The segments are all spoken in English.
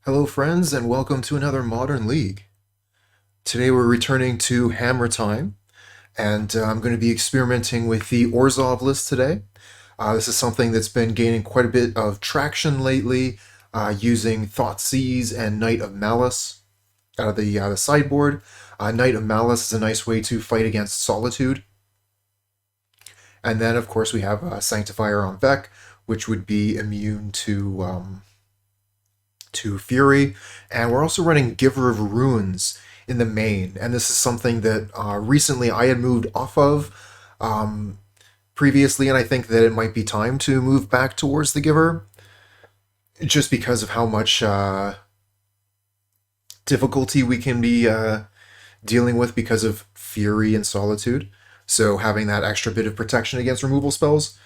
Hello friends and welcome to another Modern League. Today we're returning to Hammer Time and I'm going to be experimenting with the Orzhov list today. This is something that's been gaining quite a bit of traction lately using Thoughtseize and Knight of Malice out of the sideboard. Knight of Malice is a nice way to fight against Solitude. And then of course we have Sanctifier en-Vec, which would be immune to Fury, and we're also running Giver of Runes in the main, and this is something that recently I had moved off of previously, and I think that it might be time to move back towards the Giver, just because of how much difficulty we can be dealing with because of Fury and Solitude. So having that extra bit of protection against removal spells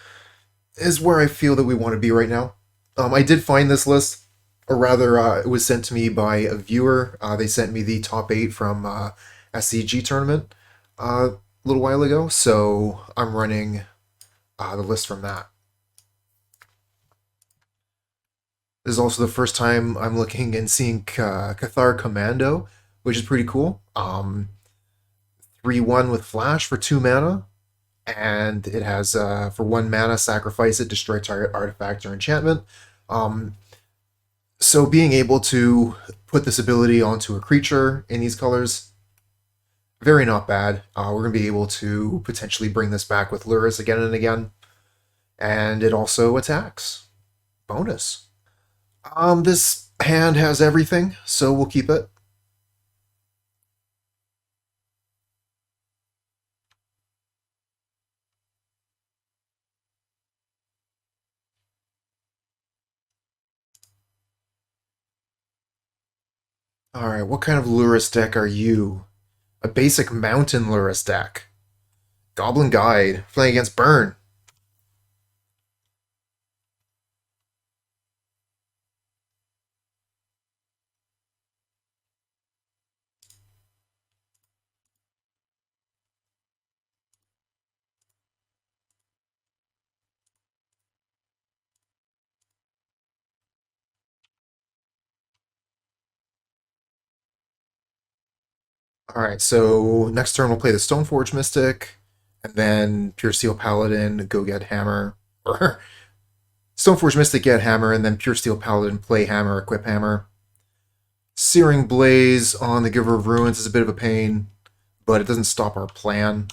is where I feel that we want to be right now. I did find this list, or rather, it was sent to me by a viewer. They sent me the top 8 from SCG tournament a little while ago, so I'm running the list from that. This is also the first time I'm looking and seeing Cathar Commando, which is pretty cool. 3/1 with Flash for 2 mana, and it has, for 1 mana, sacrifice it, destroy target artifact or enchantment. So being able to put this ability onto a creature in these colors, very not bad. We're going to be able to potentially bring this back with Lurrus again and again. And it also attacks. Bonus. This hand has everything, so we'll keep it. Alright, what kind of Lurrus deck are you? A basic mountain Lurrus deck. Goblin Guide, playing against Burn. Alright, so next turn we'll play the Stoneforge Mystic, and then Puresteel Paladin, go get Hammer. Or Stoneforge Mystic, get Hammer, and then Puresteel Paladin, play Hammer, equip Hammer. Searing Blaze on the Giver of Ruins is a bit of a pain, but it doesn't stop our plan.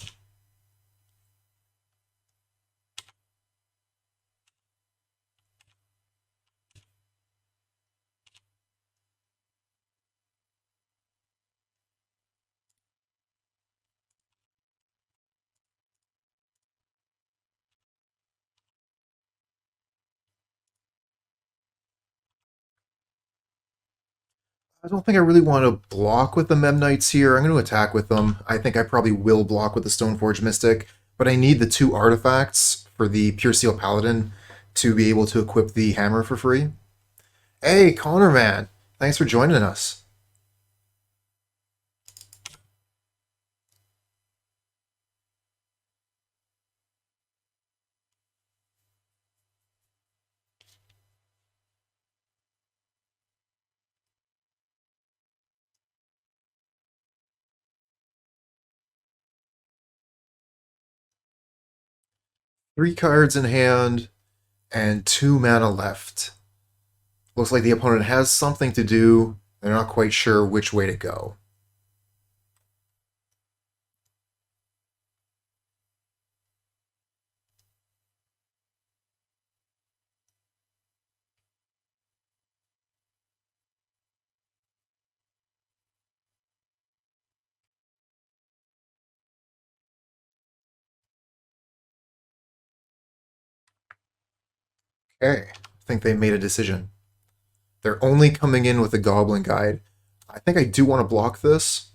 I don't think I really want to block with the Memnites here. I'm going to attack with them. I think I probably will block with the Stoneforge Mystic, but I need the 2 artifacts for the Puresteel Paladin to be able to equip the hammer for free. Hey, Connor, man! Thanks for joining us. Three cards in hand and 2 mana left. Looks like the opponent has something to do. They're not quite sure which way to go. Okay, I think they made a decision. They're only coming in with a Goblin Guide. I think I do want to block this,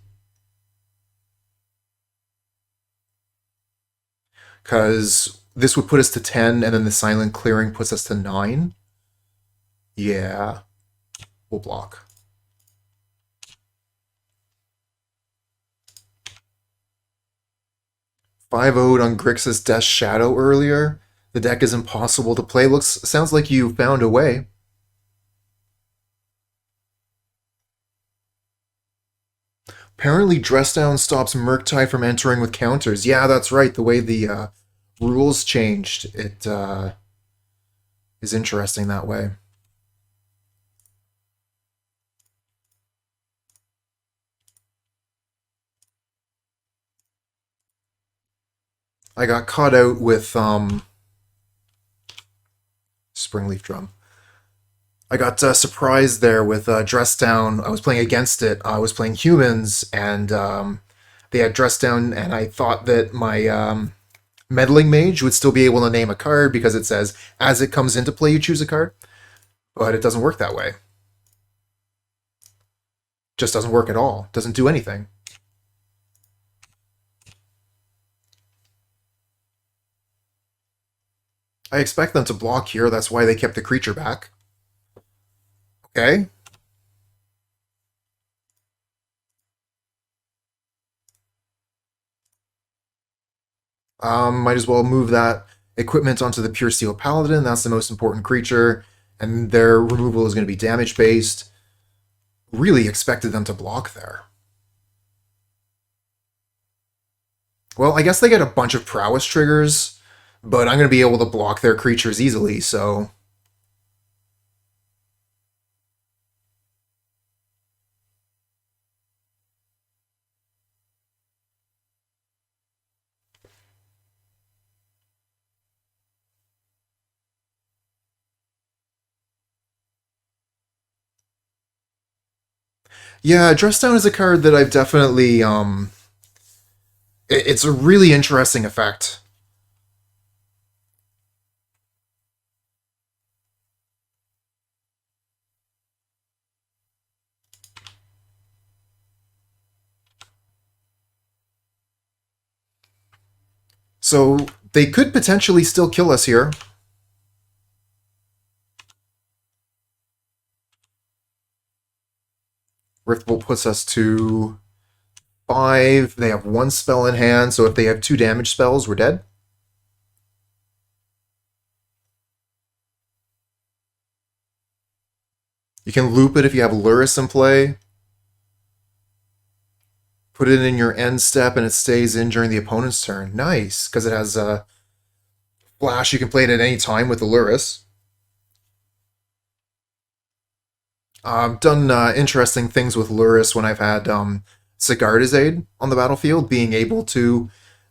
because this would put us to 10, and then the Silent Clearing puts us to 9. Yeah, we'll block. 5-0'd on Grixis Death Shadow earlier. The deck is impossible to play. Sounds like you found a way. Apparently, Dress Down stops Murktide from entering with counters. Yeah, that's right. The way the rules changed, it is interesting that way. I got caught out with Springleaf Drum. I got surprised there with Dress Down. I was playing against it. I was playing humans, and they had Dress Down, and I thought that my Meddling Mage would still be able to name a card because it says, as it comes into play, you choose a card. But it doesn't work that way. Just doesn't work at all. Doesn't do anything. I expect them to block here. That's why they kept the creature back. Okay. Might as well move that equipment onto the Puresteel Paladin. That's the most important creature, and their removal is going to be damage-based. Really expected them to block there. Well, I guess they get a bunch of prowess triggers, but I'm going to be able to block their creatures easily, so... Yeah, Dress Down is a card that I've definitely, it's a really interesting effect. So they could potentially still kill us here. Riftbolt puts us to 5. They have 1 spell in hand, so if they have 2 damage spells, we're dead. You can loop it if you have Lurrus in play. Put it in your end step and it stays in during the opponent's turn. Nice, because it has a flash. You can play it at any time with the Lurrus. I've done interesting things with Lurrus when I've had Sigarda's aid on the battlefield, being able to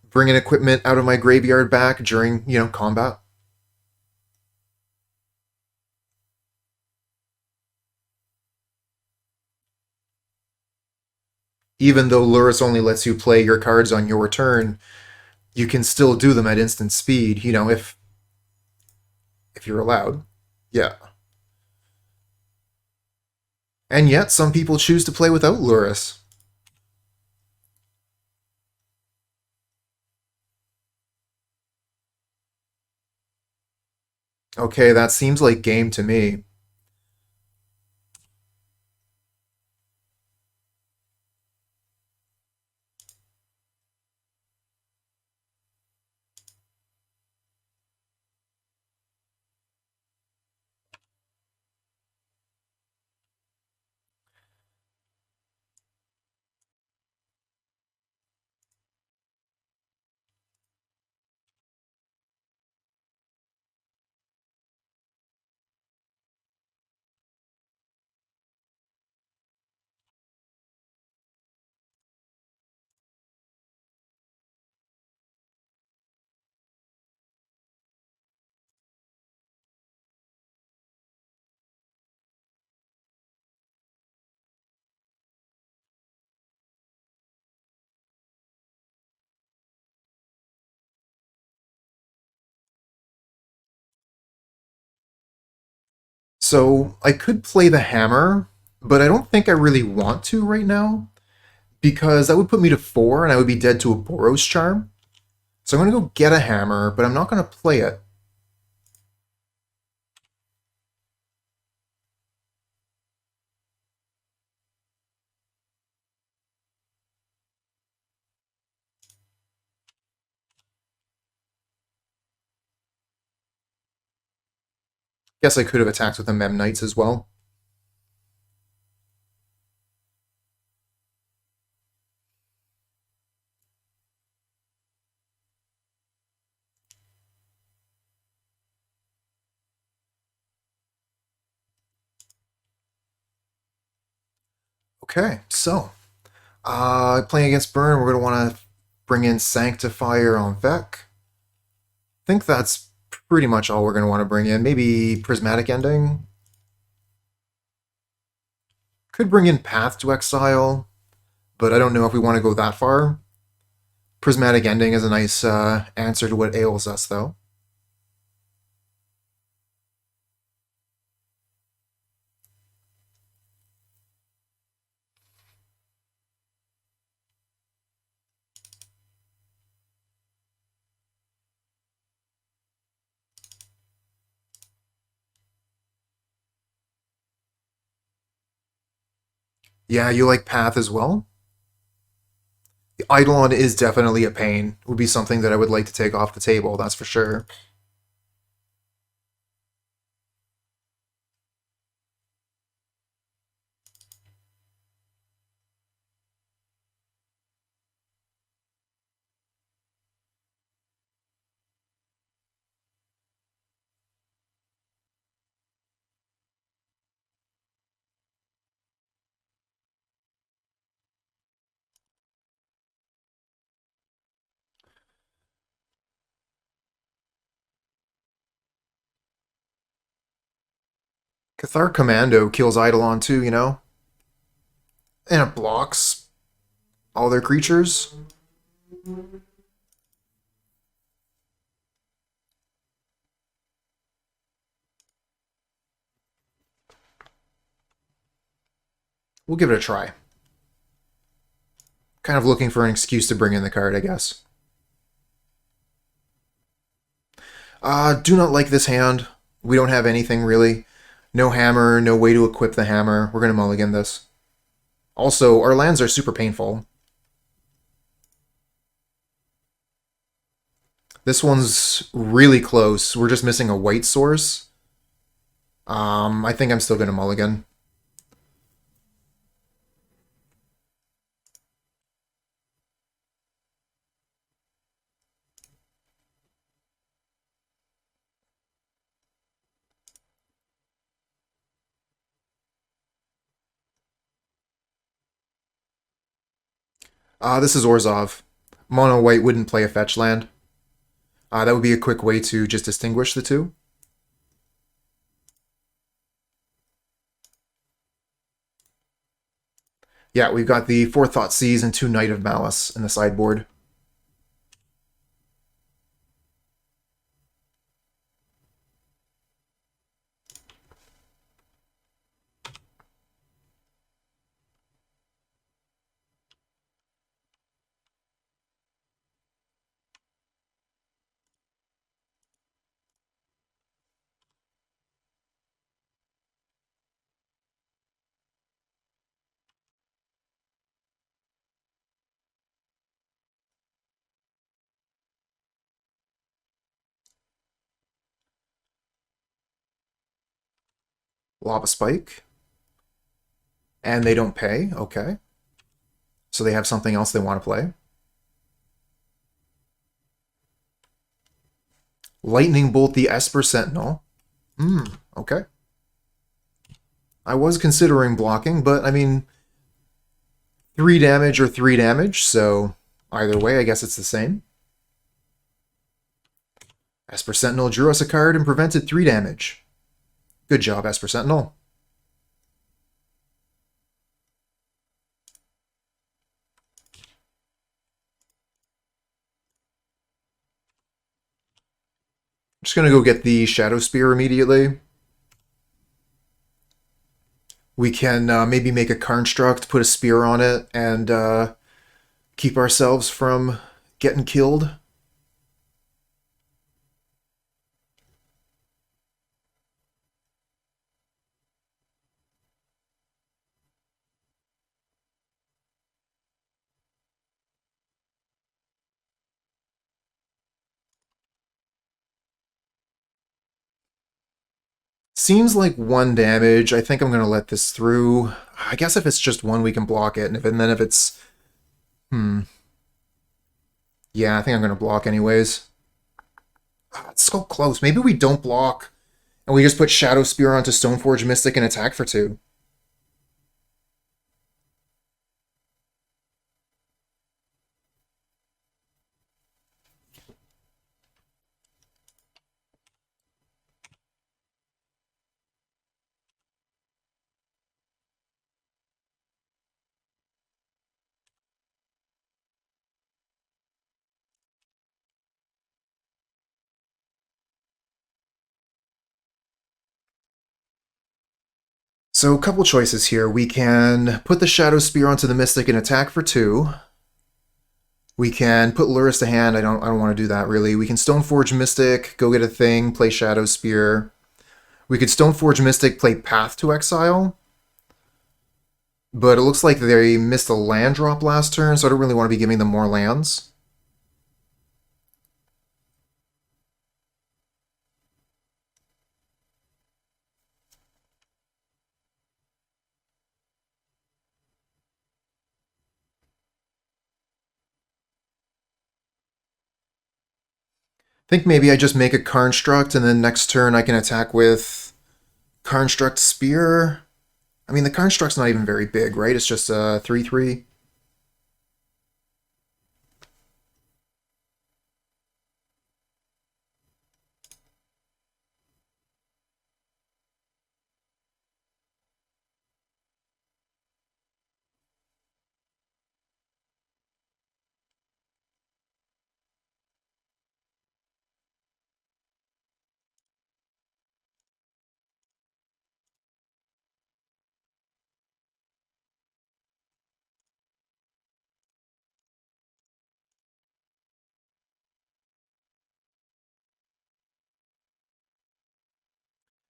bring an equipment out of my graveyard back during, combat. Even though Lurrus only lets you play your cards on your turn, you can still do them at instant speed, if you're allowed. Yeah. And yet, some people choose to play without Lurrus. Okay, that seems like game to me. So I could play the hammer, but I don't think I really want to right now, because that would put me to 4 and I would be dead to a Boros charm. So I'm going to go get a hammer, but I'm not going to play it. Guess I could have attacked with the Memnites as well. Okay, so playing against Burn, we're going to want to bring in Sanctifier on en-Vec. I think that's pretty much all we're going to want to bring in. Maybe Prismatic Ending. Could bring in Path to Exile, but I don't know if we want to go that far. Prismatic Ending is a nice answer to what ails us, though. Yeah, you like Path as well? The Eidolon is definitely a pain. Would be something that I would like to take off the table, that's for sure. Cathar Commando kills Eidolon too, you know? And it blocks all their creatures. We'll give it a try. Kind of looking for an excuse to bring in the card, I guess. Do not like this hand. We don't have anything really. No hammer, no way to equip the hammer. We're going to mulligan this. Also, our lands are super painful. This one's really close. We're just missing a white source. I think I'm still going to mulligan. This is Orzhov. Mono white wouldn't play a fetch land. That would be a quick way to just distinguish the two. Yeah, we've got the Forethought Seas and 2 Knight of Malice in the sideboard. Lava Spike. And they don't pay, okay. So they have something else they want to play. Lightning Bolt the Esper Sentinel. Okay. I was considering blocking, but I mean, 3 damage or 3 damage, so either way, I guess it's the same. Esper Sentinel drew us a card and prevented 3 damage. Good job, Esper Sentinel. Just going to go get the Shadowspear immediately. We can maybe make a construct, put a spear on it, and keep ourselves from getting killed. Seems like 1 damage. I think I'm going to let this through. I guess if it's just 1, we can block it. And then if it's... Yeah, I think I'm going to block anyways. It's so close. Maybe we don't block, and we just put Shadowspear onto Stoneforge Mystic and attack for 2. So a couple choices here. We can put the Shadowspear onto the Mystic and attack for 2. We can put Lurrus to hand. I don't want to do that, really. We can Stoneforge Mystic, go get a thing, play Shadowspear. We could Stoneforge Mystic, play Path to Exile. But it looks like they missed a land drop last turn, so I don't really want to be giving them more lands. I think maybe I just make a Construct, and then next turn I can attack with Construct Spear. I mean, the Construct's not even very big, right? It's just a 3/3.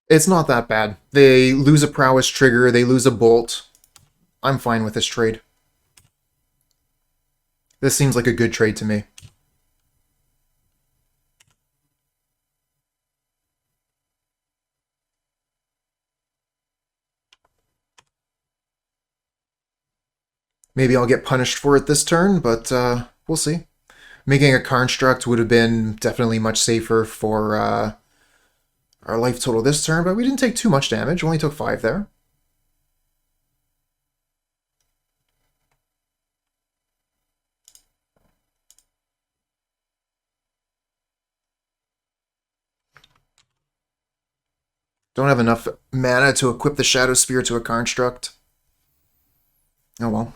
It's not that bad. They lose a Prowess trigger, they lose a Bolt. I'm fine with this trade. This seems like a good trade to me. Maybe I'll get punished for it this turn, but we'll see. Making a Construct would have been definitely much safer for our life total this turn, but we didn't take too much damage. We only took 5 there. Don't have enough mana to equip the Shadowspear to a Construct. Oh well.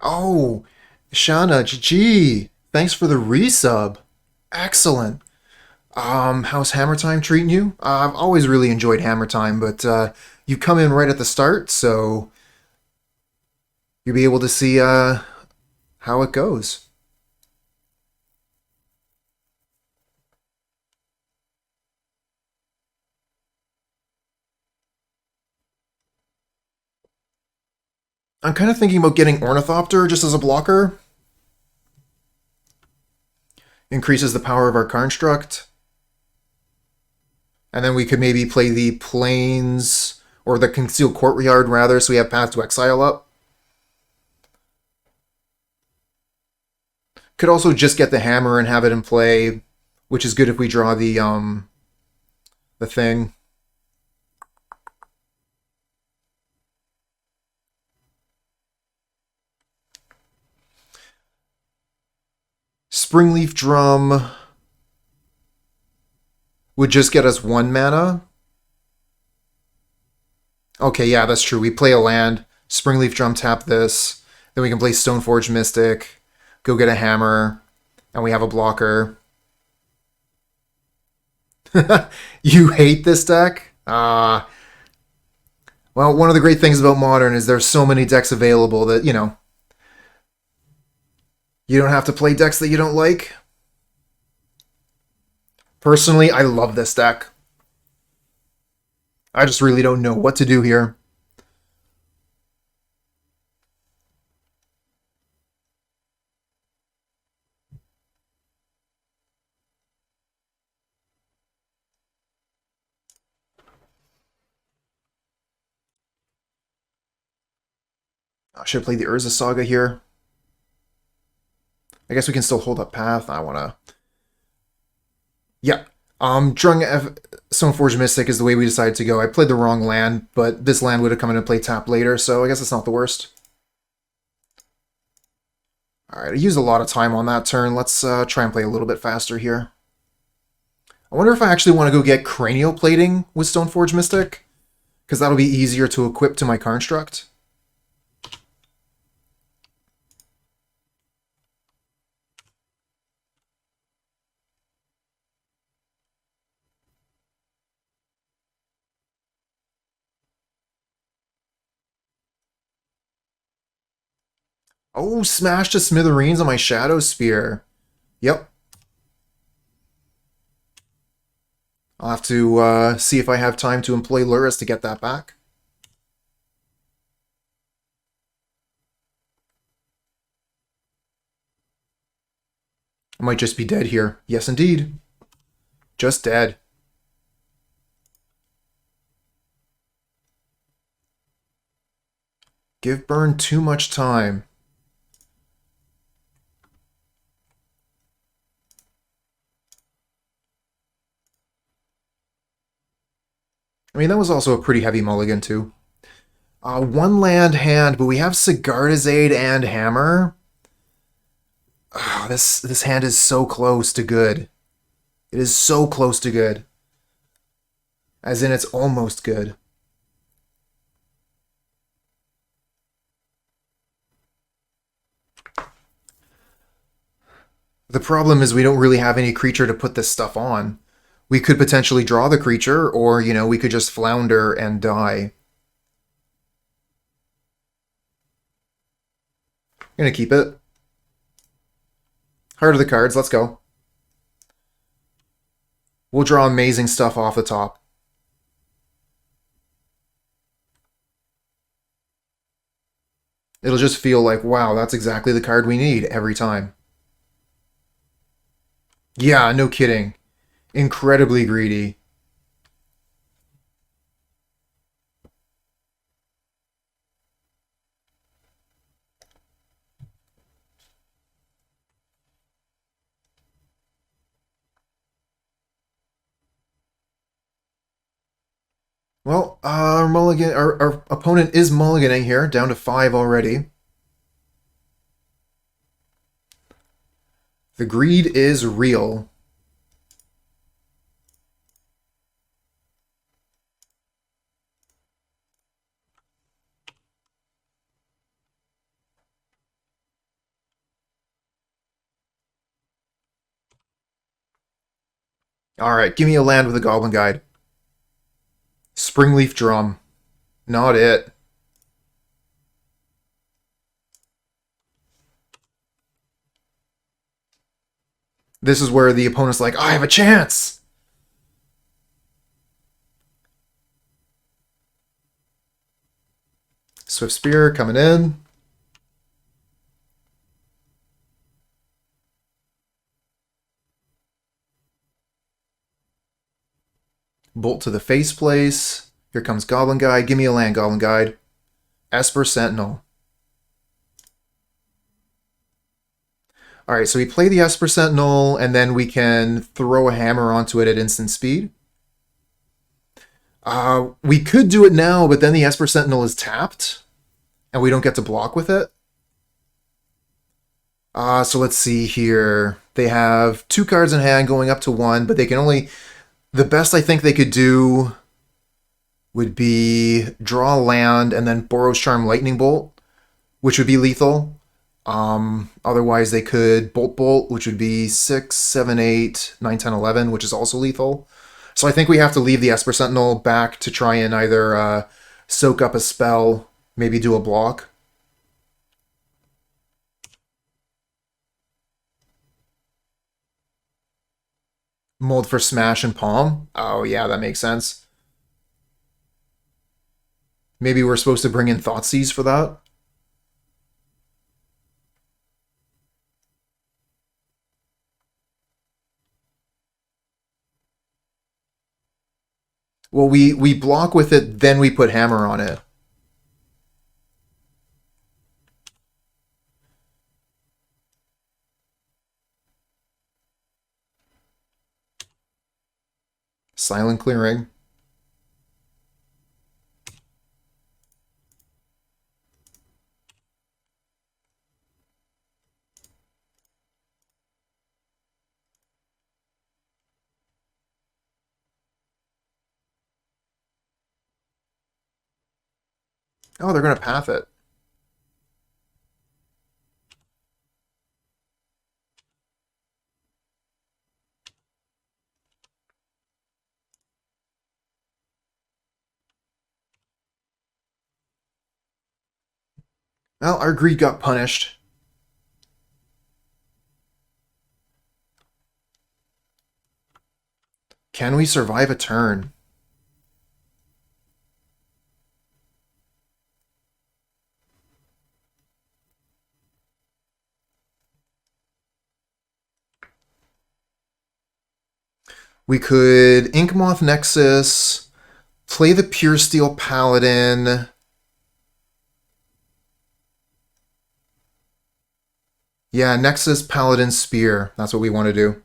Oh, Shana, GG. Thanks for the resub. Excellent. How's Hammer Time treating you? I've always really enjoyed Hammer Time, but you come in right at the start, so you'll be able to see how it goes. I'm kind of thinking about getting Ornithopter just as a blocker. Increases the power of our Construct. And then we could maybe play the Plains, or the Concealed Courtyard, rather, so we have Path to Exile up. Could also just get the Hammer and have it in play, which is good if we draw the thing. Springleaf Drum would just get us 1 mana. Okay, yeah, that's true. We play a land, Springleaf Drum, tap this, then we can play Stoneforge Mystic, go get a Hammer, and we have a blocker. You hate this deck? Well, one of the great things about Modern is there's so many decks available that, you know, you don't have to play decks that you don't like. Personally, I love this deck. I just really don't know what to do here. I should have played the Urza Saga here. I guess we can still hold up Path. I want to... Yeah. Drawing Stoneforge Mystic is the way we decided to go. I played the wrong land, but this land would have come into play tap later, so I guess it's not the worst. Alright, I used a lot of time on that turn. Let's try and play a little bit faster here. I wonder if I actually want to go get Cranial Plating with Stoneforge Mystic, because that'll be easier to equip to my construct. Oh, smash to smithereens on my Shadowspear. Yep. I'll have to see if I have time to employ Lurrus to get that back. I might just be dead here. Yes, indeed. Just dead. Give Burn too much time. I mean, that was also a pretty heavy mulligan, too. One land hand, but we have Sigarda's Aid and Hammer. Oh, this hand is so close to good. It is so close to good. As in, it's almost good. The problem is we don't really have any creature to put this stuff on. We could potentially draw the creature, or, you know, we could just flounder and die. I'm gonna keep it. Heart of the cards, let's go. We'll draw amazing stuff off the top. It'll just feel like, wow, that's exactly the card we need every time. Yeah, no kidding. Incredibly greedy. Well, our opponent is mulliganing here, down to 5 already. The greed is real. Alright, give me a land with a Goblin Guide. Springleaf Drum. Not it. This is where the opponent's like, I have a chance! Swift Spear coming in. Bolt to the face place. Here comes Goblin Guide. Give me a land, Goblin Guide. Esper Sentinel. Alright, so we play the Esper Sentinel, and then we can throw a hammer onto it at instant speed. We could do it now, but then the Esper Sentinel is tapped, and we don't get to block with it. So let's see here. They have 2 cards in hand going up to 1, but they can only... The best I think they could do would be draw land and then Boros Charm Lightning Bolt, which would be lethal. Otherwise they could Bolt, which would be 6, 7, 8, 9, 10, 11, which is also lethal. So I think we have to leave the Esper Sentinel back to try and either soak up a spell, maybe do a block. Mold for Smash and Palm. Oh yeah, that makes sense. Maybe we're supposed to bring in Thoughtseize for that. Well, we block with it, then we put Hammer on it. Silent Clearing. Oh, they're going to path it. Well, our greed got punished. Can we survive a turn? We could Inkmoth Nexus, play the Puresteel Paladin. Yeah, Nexus Paladin Spear. That's what we want to do.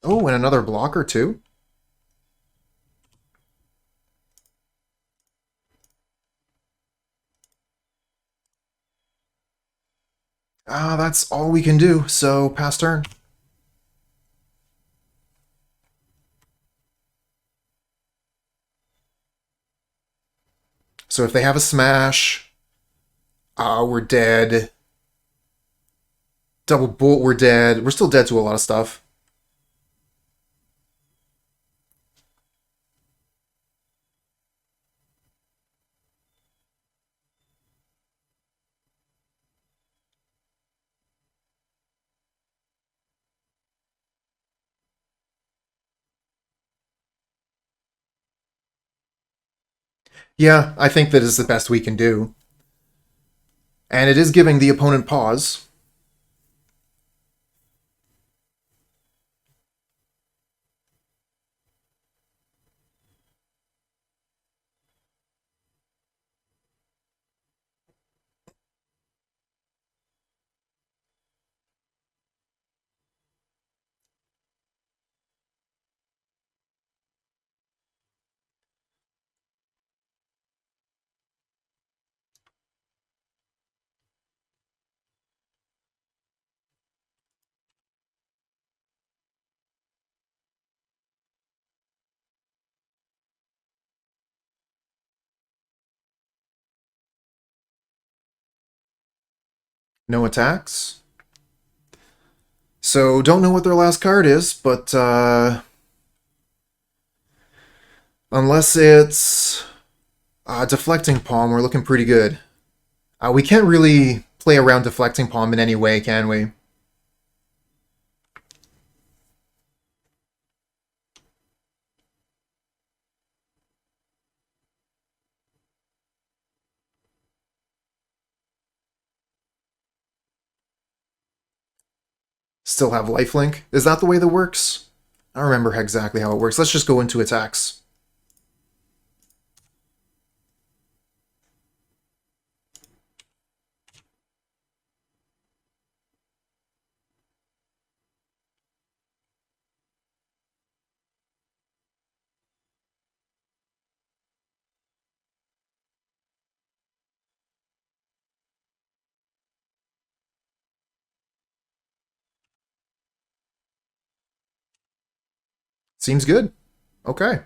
Oh, and another blocker too? Ah, that's all we can do, so pass turn. So if they have a smash, we're dead. Double bolt, we're dead. We're still dead to a lot of stuff. Yeah, I think that is the best we can do. And it is giving the opponent pause. No attacks. So don't know what their last card is, but unless it's Deflecting Palm, we're looking pretty good. We can't really play around Deflecting Palm in any way, can we? Still have lifelink. Is that the way that works? I don't remember exactly how it works. Let's just go into attacks. Seems good. Okay.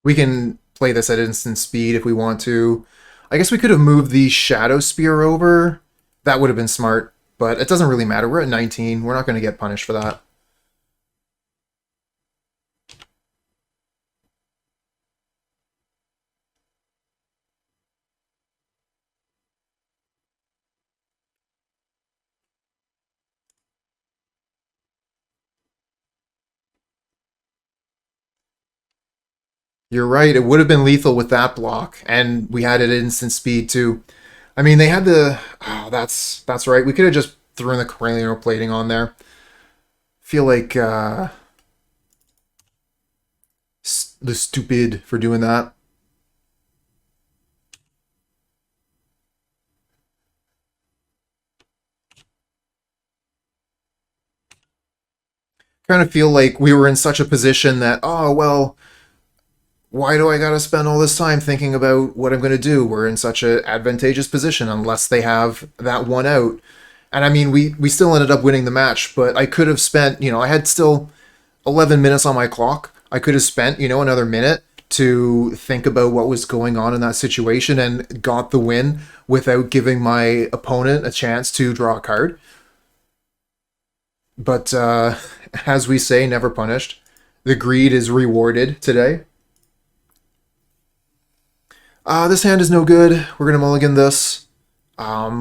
We can play this at instant speed if we want to. I guess we could have moved the Shadowspear over. That would have been smart, but it doesn't really matter. We're at 19. We're not going to get punished for that. You're right. It would have been lethal with that block, and we had it at instant speed too. I mean, they had the. Oh, that's right. We could have just throwing the Cranial Plating on there. Feel like the stupid for doing that. Kind of feel like we were in such a position that, oh, well, why do I gotta spend all this time thinking about what I'm going to do? We're in such an advantageous position unless they have that one out. And I mean, we still ended up winning the match, but I could have spent, I had still 11 minutes on my clock. I could have spent, another minute to think about what was going on in that situation and got the win without giving my opponent a chance to draw a card. But as we say, never punished. The greed is rewarded today. This hand is no good. We're going to mulligan this.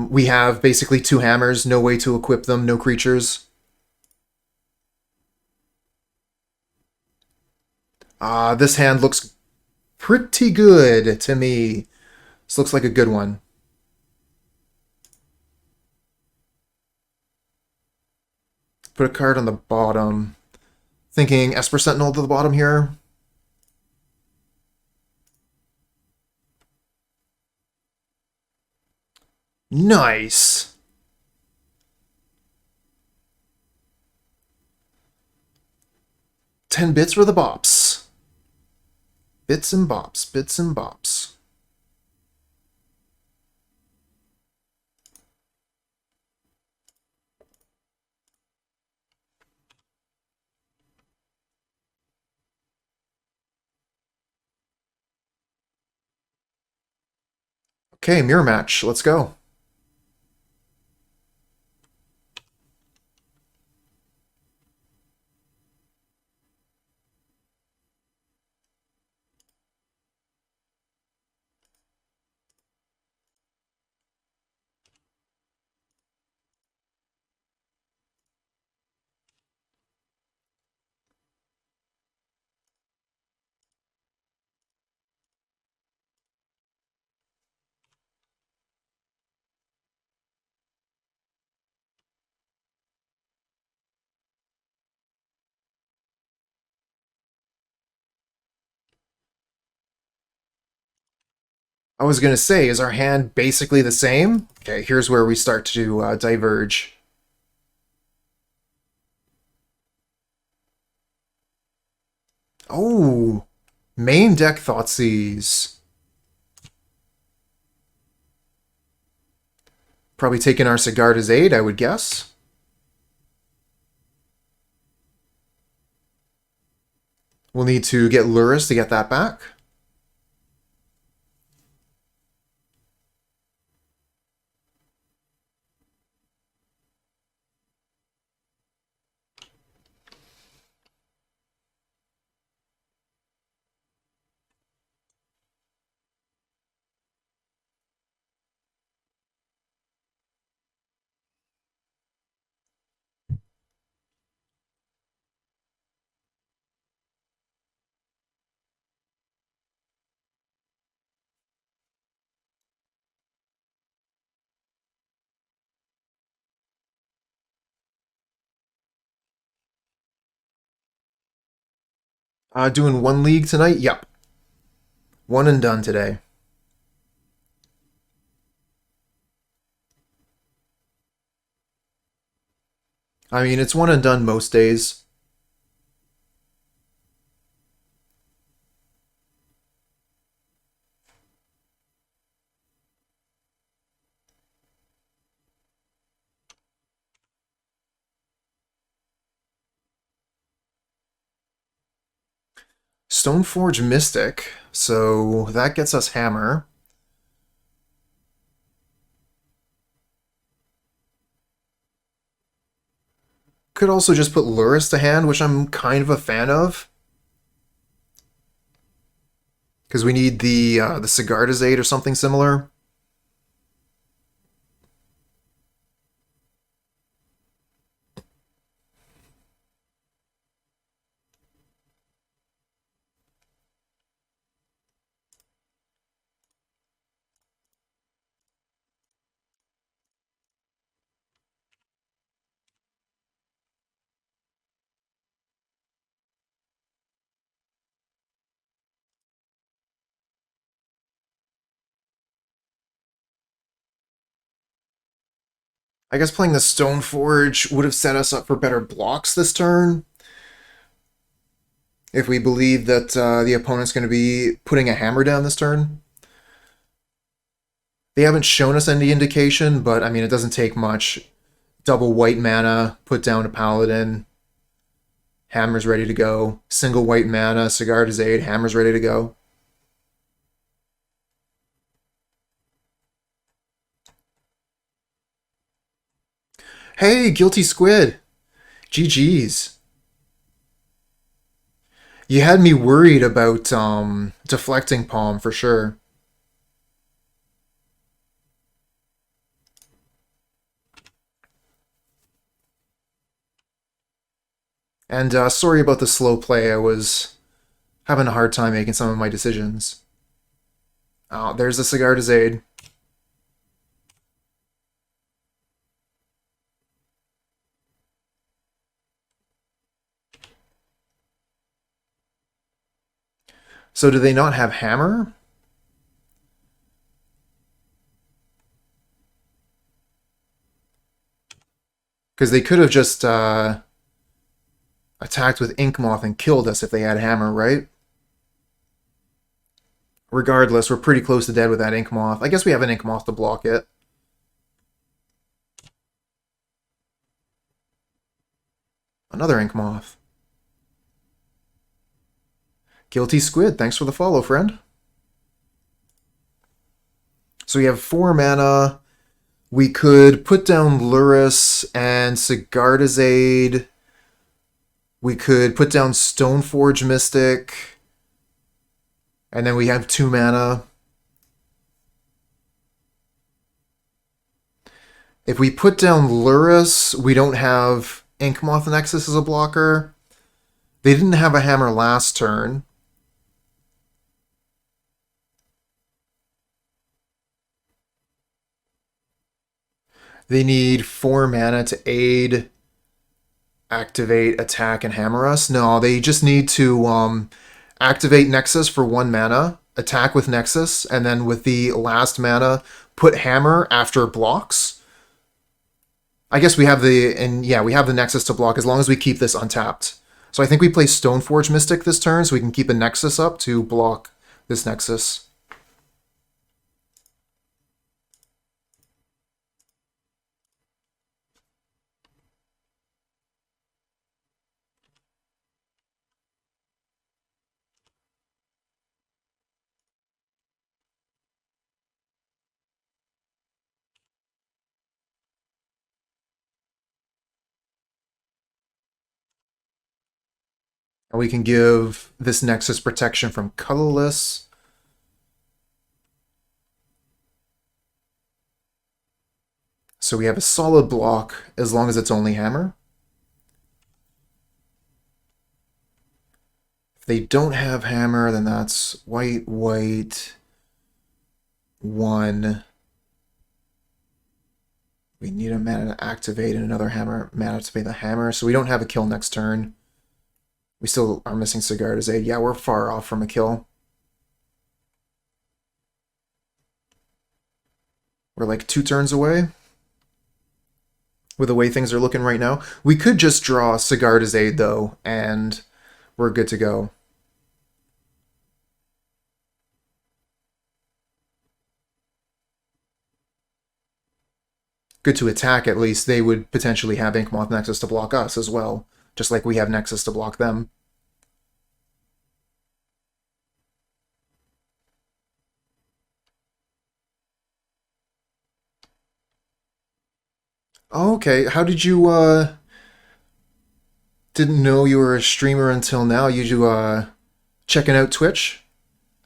We have basically 2 hammers, no way to equip them, no creatures. This hand looks pretty good to me. This looks like a good one. Put a card on the bottom. Thinking Esper Sentinel to the bottom here. Nice. $10 bits for the bops. Bits and bops, bits and bops. Okay, mirror match. Let's go. I was going to say, is our hand basically the same? Okay, here's where we start to diverge. Oh, main deck Thoughtseize. Probably taking our Sigarda's aid, I would guess. We'll need to get Lurrus to get that back. Doing 1 league tonight? Yep. 1 and done today. I mean, it's 1 and done most days. Stoneforge Mystic, so that gets us Hammer. Could also just put Lurrus to hand, which I'm kind of a fan of. Because we need the Sigarda's aid or something similar. I guess playing the Stoneforge would have set us up for better blocks this turn. If we believe that the opponent's going to be putting a hammer down this turn. They haven't shown us any indication, but I mean, it doesn't take much. Double white mana, put down a Paladin. Hammer's ready to go. Single white mana, Sigarda's Aid, Hammer's ready to go. Hey, Guilty Squid! GG's. You had me worried about deflecting Palm for sure. And sorry about the slow play. I was having a hard time making some of my decisions. Oh, there's the Sigarda's Aid. So do they not have Hammer? Because they could have just attacked with Inkmoth and killed us if they had Hammer, right? Regardless, we're pretty close to dead with that Inkmoth. I guess we have an Inkmoth to block it. Another Inkmoth. Guilty Squid, thanks for the follow, friend. So we have 4 mana. We could put down Lurrus and Sigarda's Aid. We could put down Stoneforge Mystic. And then we have 2 mana. If we put down Lurrus, we don't have Inkmoth Nexus as a blocker. They didn't have a hammer last turn. They need 4 mana to aid, activate, attack, and hammer us. No, they just need to activate Nexus for 1 mana, attack with Nexus, and then with the last mana, put hammer after blocks. I guess we have we have the Nexus to block as long as we keep this untapped. So I think we play Stoneforge Mystic this turn so we can keep a Nexus up to block this Nexus. And we can give this Nexus protection from colorless. So we have a solid block as long as it's only hammer. If they don't have hammer, then that's white, white, 1. We need a mana to activate and another mana to pay the hammer. So we don't have a kill next turn. We still are missing Sigarda's Aid. Yeah, we're far off from a kill. We're like 2 turns away with the way things are looking right now. We could just draw Sigarda's Aid, though, and we're good to go. Good to attack, at least. They would potentially have Inkmoth Nexus to block us as well, just like we have Nexus to block them. Oh, okay. How did you, didn't know you were a streamer until now? You, checking out Twitch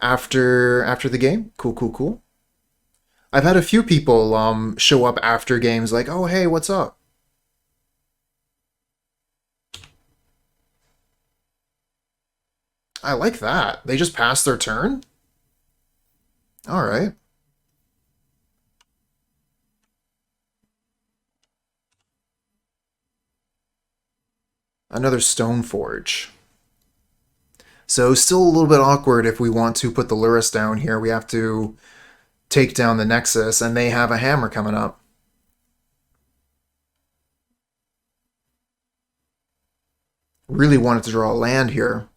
after the game? Cool, cool, cool. I've had a few people, show up after games like, oh, hey, what's up? I like that. They just passed their turn? Alright. Another Stoneforge. So still a little bit awkward if we want to put the Lurrus down here. We have to take down the Nexus, and they have a hammer coming up. Really wanted to draw a land here.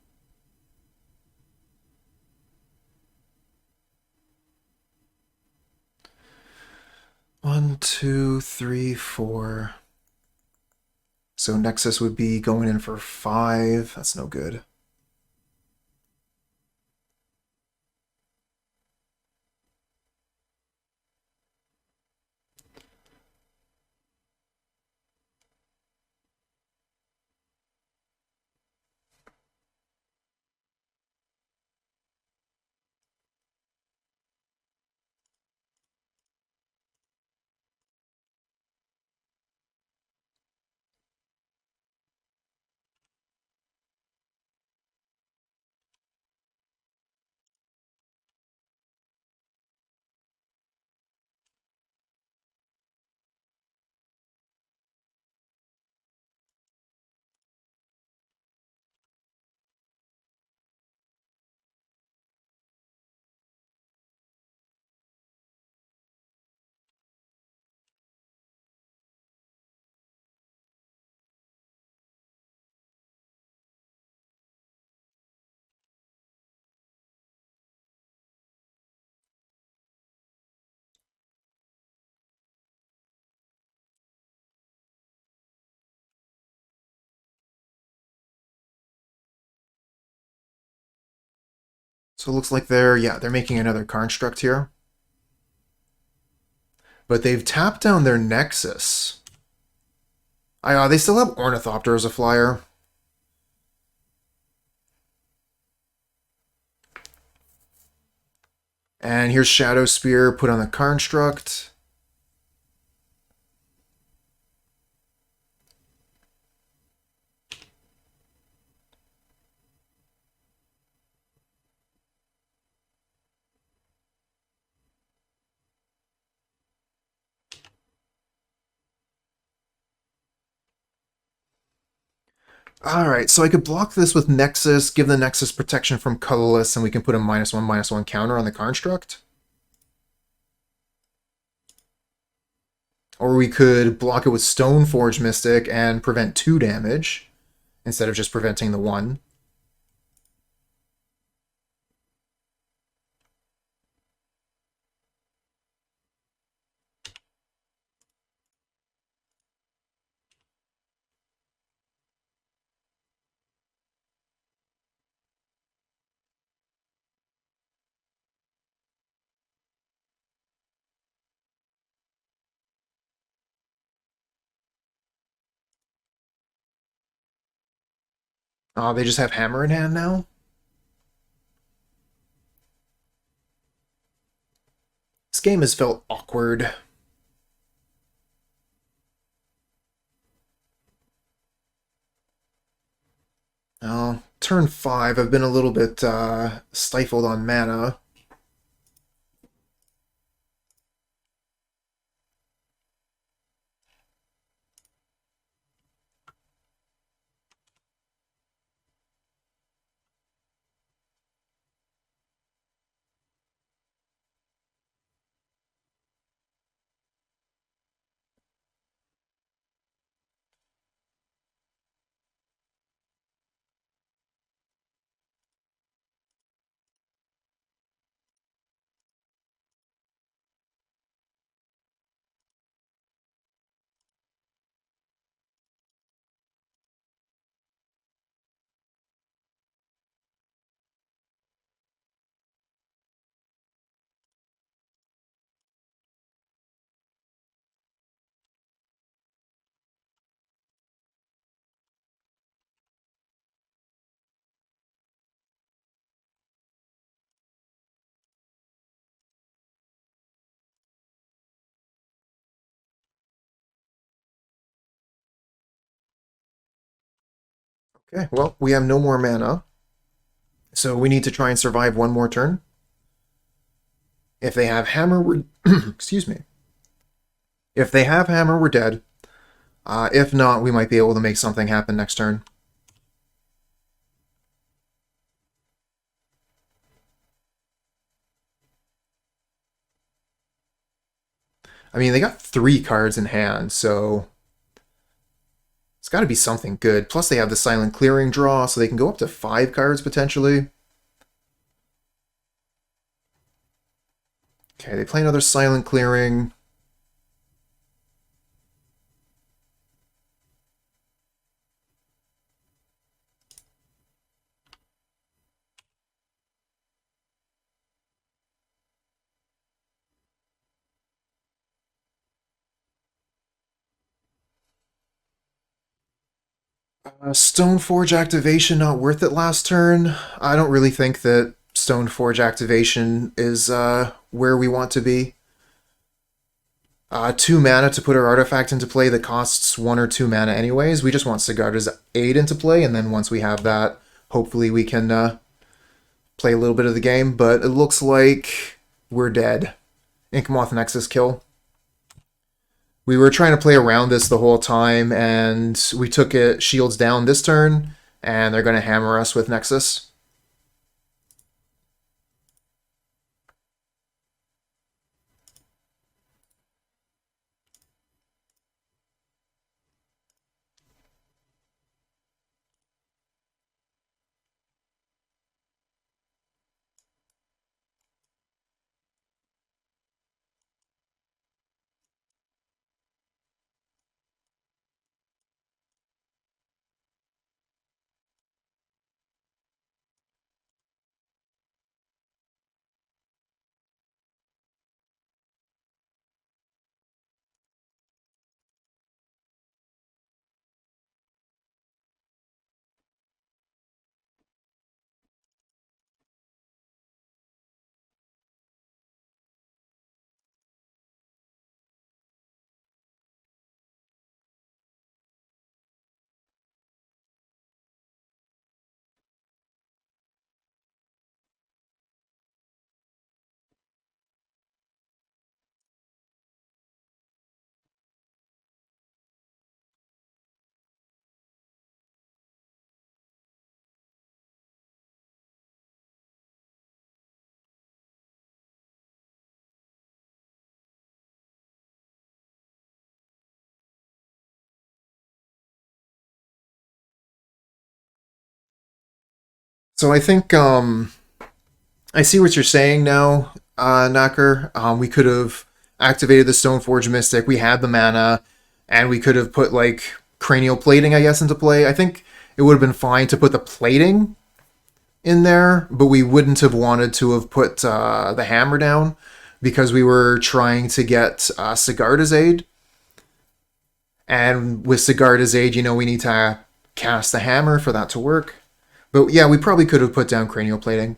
One, two, three, four. So Nexus would be going in for 5. That's no good. So it looks like they're making another construct here. But they've tapped down their Nexus. They still have Ornithopter as a flyer. And here's Shadowspear put on the construct. Alright, so I could block this with Nexus, give the Nexus protection from colorless, and we can put a -1/-1 counter on the construct. Or we could block it with Stoneforge Mystic and prevent 2 damage, instead of just preventing the 1. They just have Hammer in hand now? This game has felt awkward. Turn 5, I've been a little bit stifled on mana. Okay, well, we have no more mana. So we need to try and survive one more turn. If they have Hammer, we're... excuse me. If they have Hammer, we're dead. If not, we might be able to make something happen next turn. I mean, they got 3 cards in hand, so It's got to be something good. Plus they have the silent clearing draw, so they can go up to 5 cards potentially. Okay, they play another silent clearing. Stoneforge activation not worth it last turn. I don't really think that Stoneforge activation is where we want to be. 2 mana to put our artifact into play that costs 1 or 2 mana anyways. We just want Sigarda's Aid into play, and then once we have that, hopefully we can play a little bit of the game. But it looks like we're dead. Inkmoth Nexus kill. We were trying to play around this the whole time, and we took it shields down this turn, and they're going to hammer us with Nexus. So I think I see what you're saying now, Knocker. We could have activated the Stoneforge Mystic. We had the mana, and we could have put like Cranial Plating, I guess, into play. I think it would have been fine to put the plating in there, but we wouldn't have wanted to have put the hammer down because we were trying to get Sigarda's Aid. And with Sigarda's Aid, you know, we need to cast the hammer for that to work. But yeah, we probably could have put down Cranial Plating.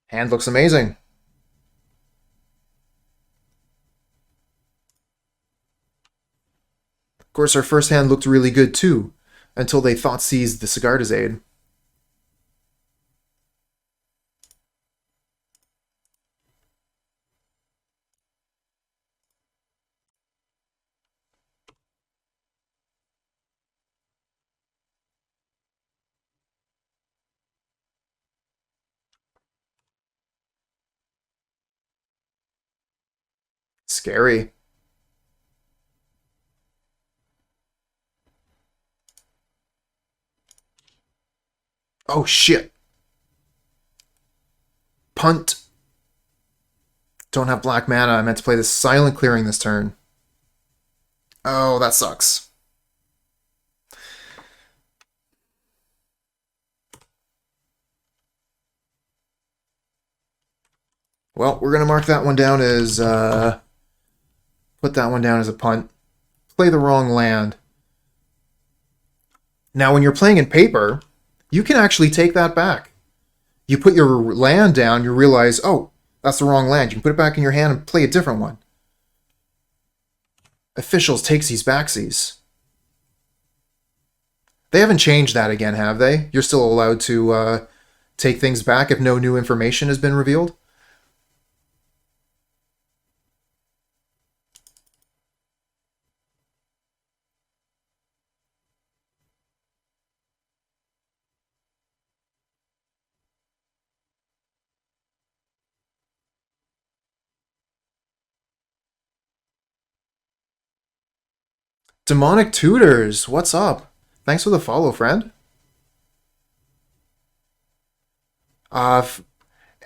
Hand looks amazing. Of course, our first hand looked really good too, until they thought seized the Sigarda's Aid. Scary. Oh shit. Punt. Don't have black mana. I meant to play this silent clearing this turn. Oh, that sucks. Well, we're gonna mark that one down as put that one down as a punt. Play the wrong land. Now, when you're playing in paper, you can actually take that back. You put your land down, you realize, oh, that's the wrong land. You can put it back in your hand and play a different one. Officials takesies backsies. They haven't changed that again, have they? You're still allowed to take things back if no new information has been revealed? Demonic Tutors, what's up? Thanks for the follow, friend. If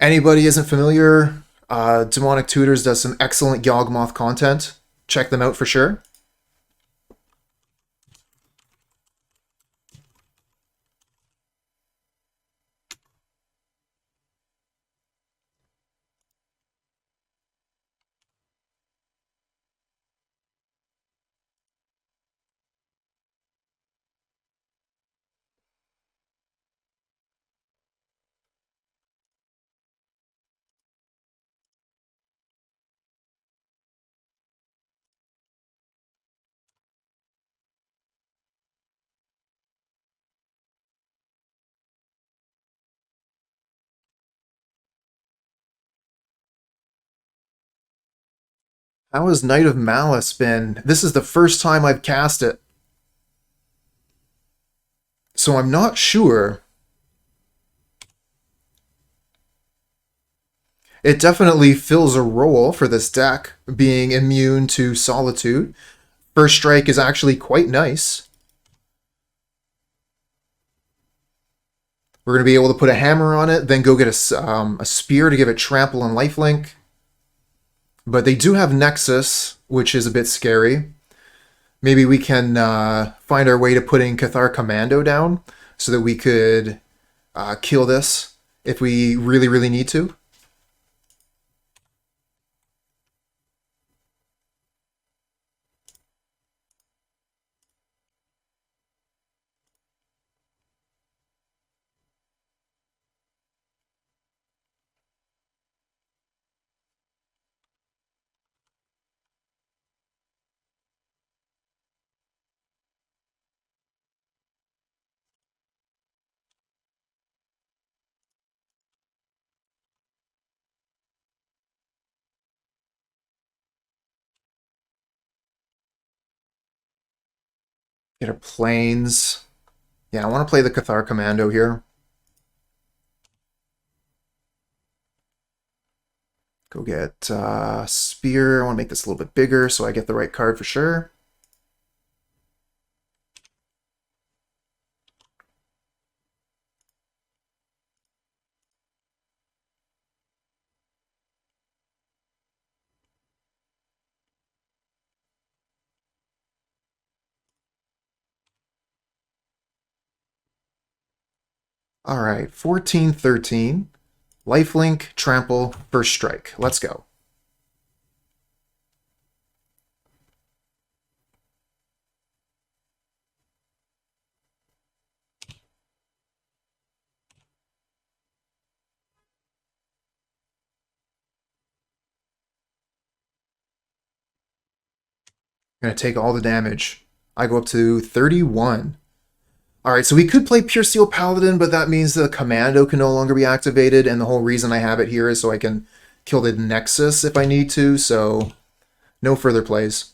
anybody isn't familiar, Demonic Tutors does some excellent Yawgmoth content. Check them out for sure. How has Knight of Malice been? This is the first time I've cast it. So I'm not sure. It definitely fills a role for this deck, being immune to Solitude. First Strike is actually quite nice. We're going to be able to put a hammer on it, then go get a spear to give it trample and lifelink. But they do have Nexus, which is a bit scary. Maybe we can find our way to putting Cathar Commando down so that we could kill this if we really, really need to. Get our planes. Yeah, I want to play the Cathar Commando here. Go get Spear. I want to make this a little bit bigger so I get the right card for sure. All right, 14-13. Lifelink, trample, first strike. Let's go. I'm going to take all the damage. I go up to 31. All right, so we could play Puresteel Paladin, but that means the Commando can no longer be activated, and the whole reason I have it here is so I can kill the Nexus if I need to, so no further plays.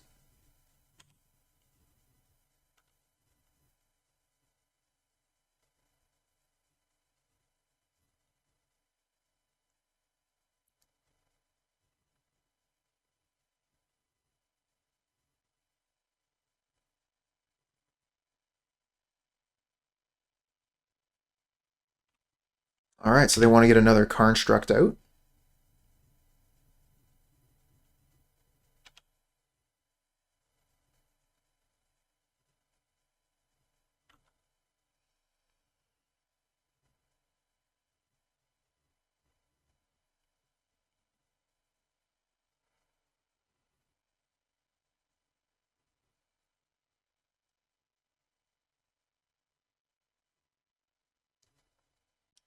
All right, so they want to get another Construct out.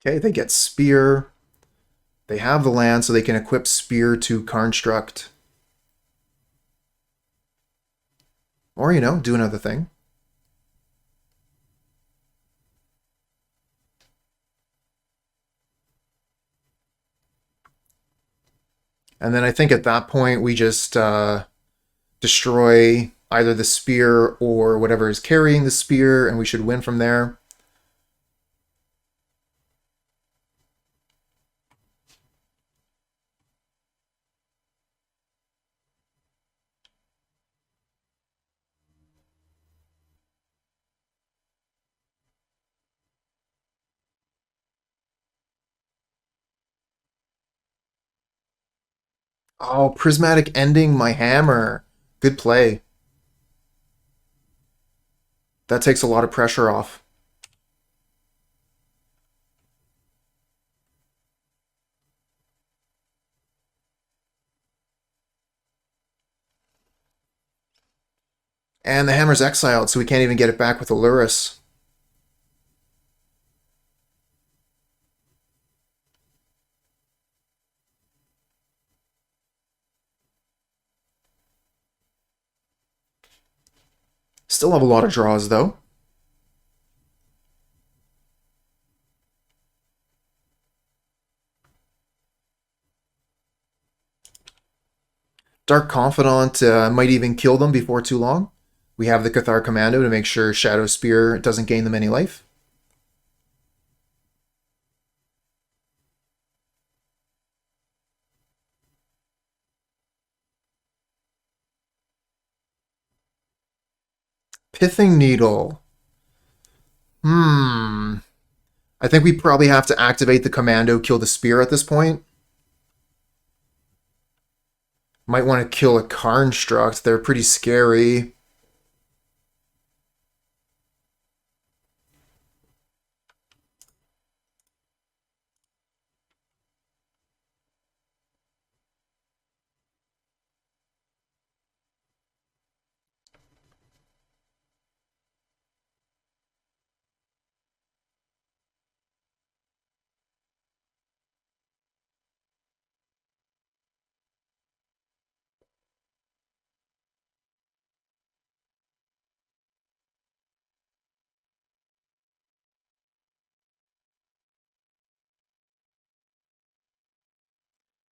Okay, they get Spear. They have the land, so they can equip Spear to Construct. Or, you know, do another thing. And then I think at that point we just destroy either the spear or whatever is carrying the spear, and we should win from there. Oh, Prismatic Ending my hammer. Good play. That takes a lot of pressure off. And the hammer's exiled, so we can't even get it back with the Lurrus. Still have a lot of draws, though. Dark Confidant might even kill them before too long. We have the Cathar Commando to make sure Shadowspear doesn't gain them any life. Pithing Needle. I think we probably have to activate the Commando, kill the Spear at this point. Might want to kill a Karnstruct. They're pretty scary.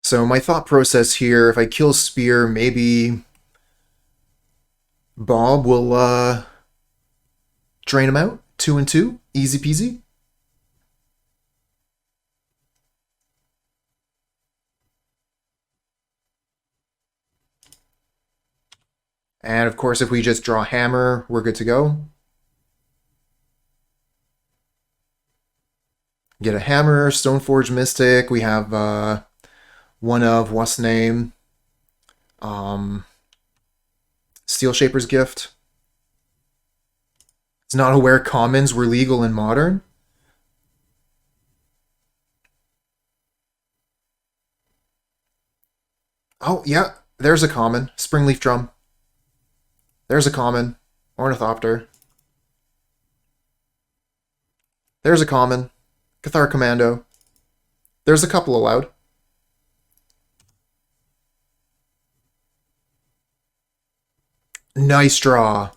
So my thought process here, if I kill Spear, maybe Bob will drain him out. 2 and 2. Easy peasy. And of course, if we just draw Hammer, we're good to go. Get a Hammer, Stoneforge Mystic. We have one of, what's name? Steelshaper's Gift. It's not aware commons were legal in Modern. Oh, yeah, there's a common. Springleaf Drum. There's a common. Ornithopter. There's a common. Cathar Commando. There's a couple allowed. Nice draw.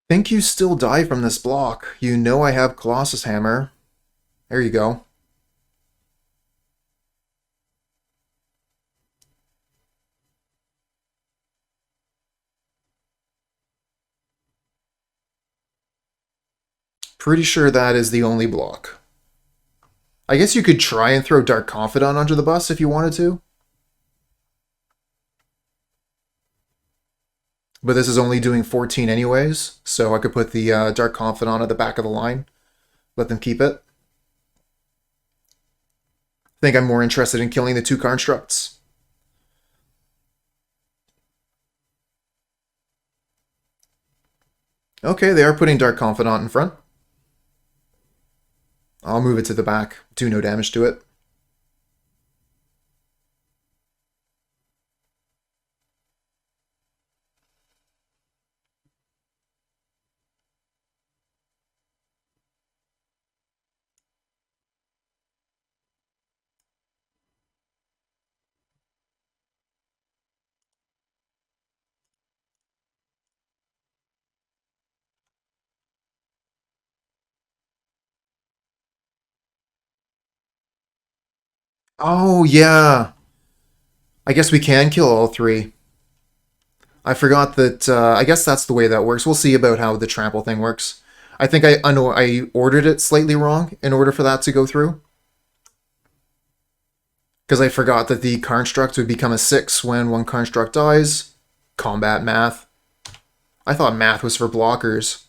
Think you still die from this block. You know I have Colossus Hammer. There you go. Pretty sure that is the only block. I guess you could try and throw Dark Confidant under the bus if you wanted to. But this is only doing 14 anyways, so I could put the Dark Confidant at the back of the line. Let them keep it. I think I'm more interested in killing the 2 constructs. Okay, they are putting Dark Confidant in front. I'll move it to the back. Do no damage to it. Oh, yeah. I guess we can kill all three. I forgot that, I guess that's the way that works. We'll see about how the trample thing works. I think I know I ordered it slightly wrong in order for that to go through. Because I forgot that the construct would become a 6 when one construct dies. Combat math. I thought math was for blockers.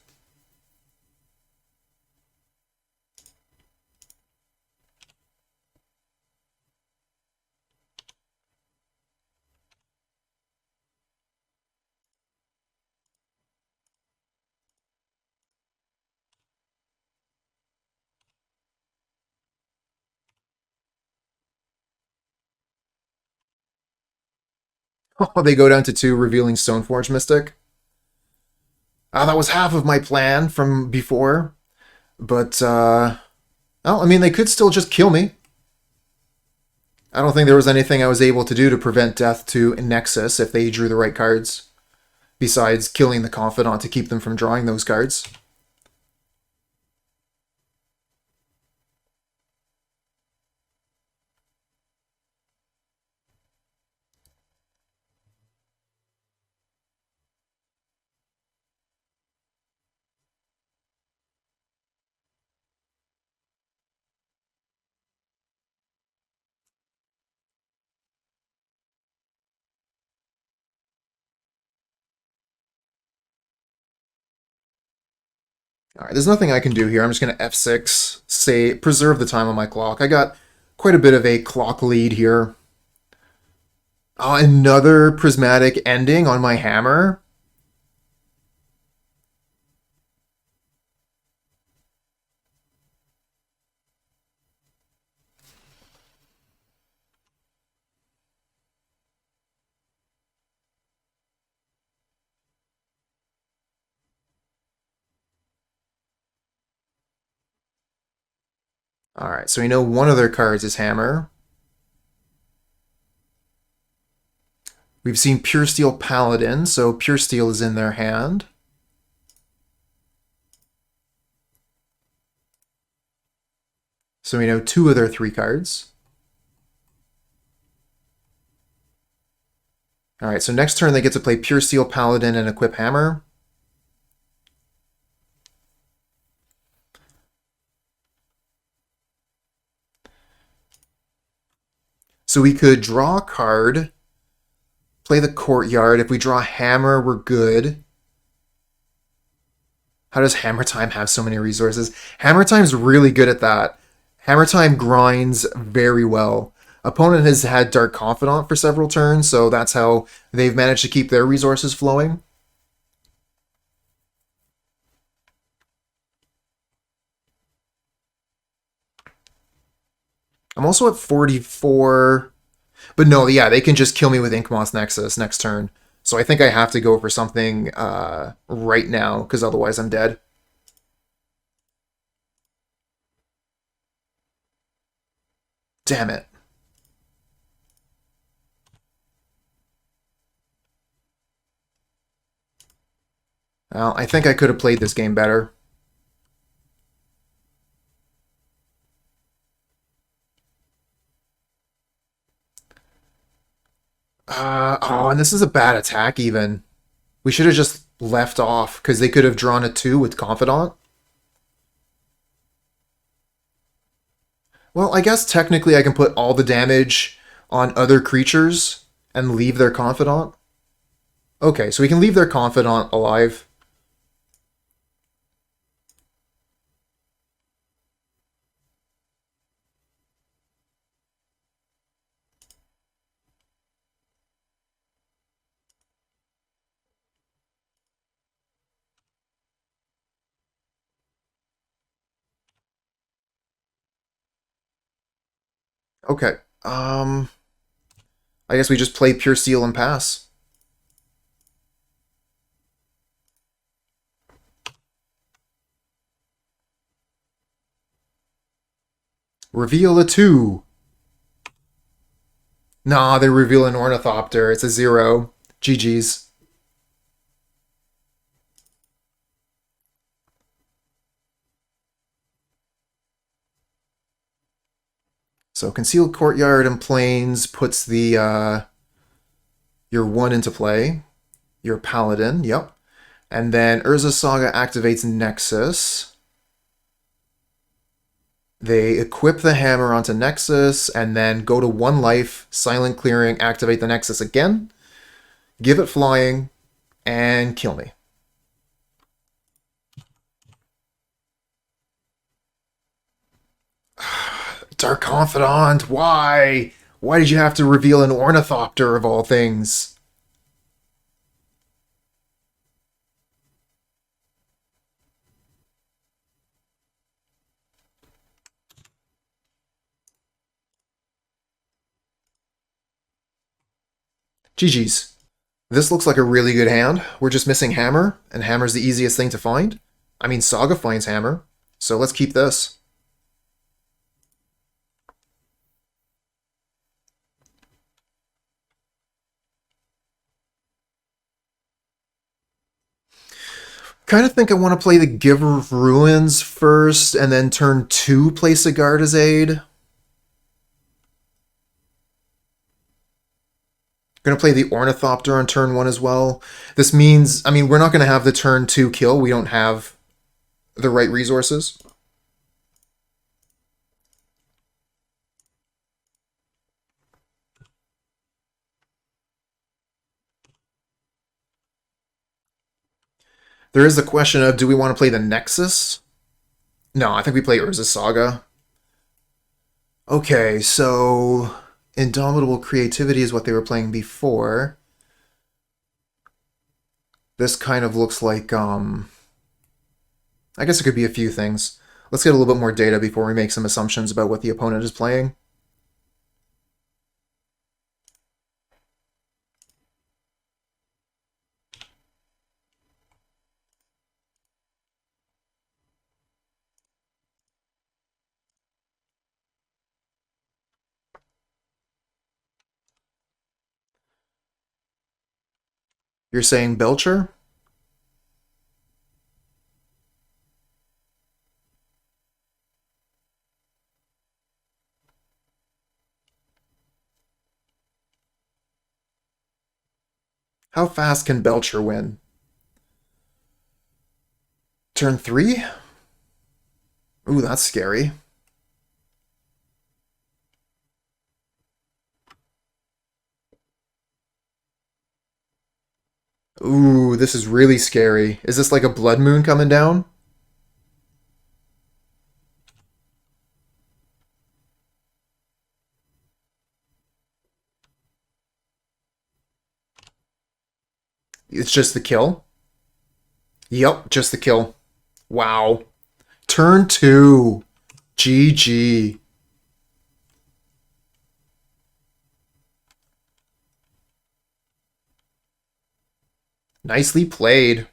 Oh, they go down to 2, revealing Stoneforge Mystic. That was half of my plan from before. But, well, I mean, they could still just kill me. I don't think there was anything I was able to do to prevent death to Nexus if they drew the right cards, besides killing the Confidant to keep them from drawing those cards. All right, there's nothing I can do here. I'm just going to F6, say, preserve the time on my clock. I got quite a bit of a clock lead here. Oh, another Prismatic Ending on my hammer. All right, so we know one of their cards is hammer. We've seen Puresteel Paladin, so Puresteel is in their hand. So we know 2 of their 3 cards. All right, so next turn they get to play Puresteel Paladin and equip hammer. So we could draw a card, play the Courtyard. If we draw hammer, we're good. How does Hammer Time have so many resources? Hammer Time's really good at that. Hammer Time grinds very well. Opponent has had Dark Confidant for several turns, so that's how they've managed to keep their resources flowing. I'm also at 44. But no, yeah, they can just kill me with Inkmoth Nexus next turn. So I think I have to go for something right now, because otherwise I'm dead. Damn it. Well, I think I could have played this game better. Oh, and this is a bad attack even. We should have just left off, because they could have drawn a 2 with Confidant. Well, I guess technically I can put all the damage on other creatures and leave their Confidant. Okay, so we can leave their Confidant alive. Okay. I guess we just play Puresteel and pass. Reveal a 2. Nah, they reveal an Ornithopter. It's a 0. GG's. So Concealed Courtyard and Plains puts the your 1 into play. Your Paladin, yep. And then Urza Saga activates Nexus. They equip the hammer onto Nexus and then go to 1 life, silent clearing, activate the Nexus again, give it flying, and kill me. Dark Confidant, why? Why did you have to reveal an Ornithopter of all things? GG's. This looks like a really good hand. We're just missing Hammer, and Hammer's the easiest thing to find. I mean, Saga finds Hammer, so let's keep this. Kind of think I want to play the Giver of Ruins first, and then turn 2 play Sigarda's Aid. Going to play the Ornithopter on turn 1 as well. This means, I mean, we're not going to have the turn 2 kill. We don't have the right resources. There is the question of, do we want to play the Nexus? No, I think we play Urza Saga. Okay, so Indomitable Creativity is what they were playing before. This kind of looks like, I guess it could be a few things. Let's get a little bit more data before we make some assumptions about what the opponent is playing. You're saying Belcher? How fast can Belcher win? Turn 3? Ooh, that's scary. Ooh, this is really scary. Is this like a blood moon coming down? It's just the kill? Yep, just the kill. Wow. Turn 2. GG. Nicely played.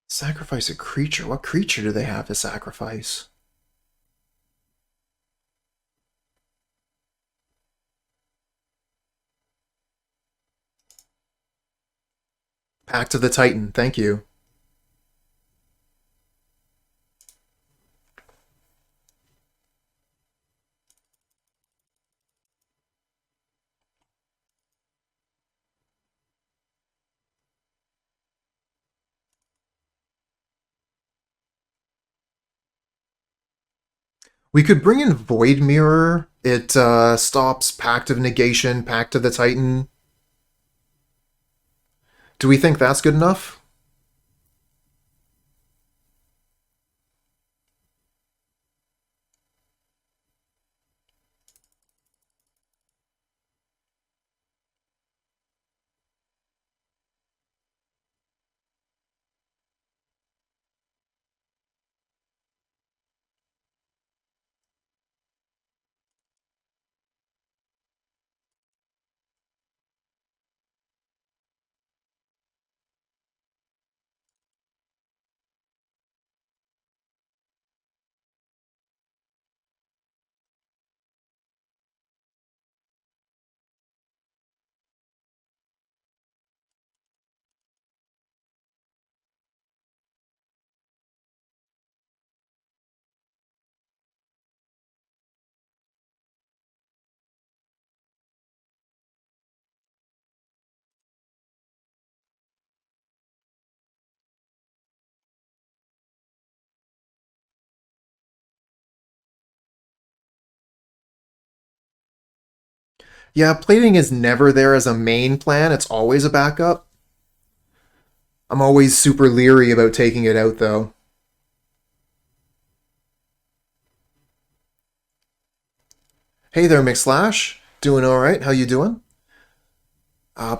Sacrifice a creature. What creature do they have to sacrifice? Pact of the Titan. Thank you. We could bring in Void Mirror. It stops Pact of Negation, Pact of the Titan. Do we think that's good enough? Yeah, plating is never there as a main plan. It's always a backup. I'm always super leery about taking it out, though. Hey there, McSlash. Doing all right? How you doing?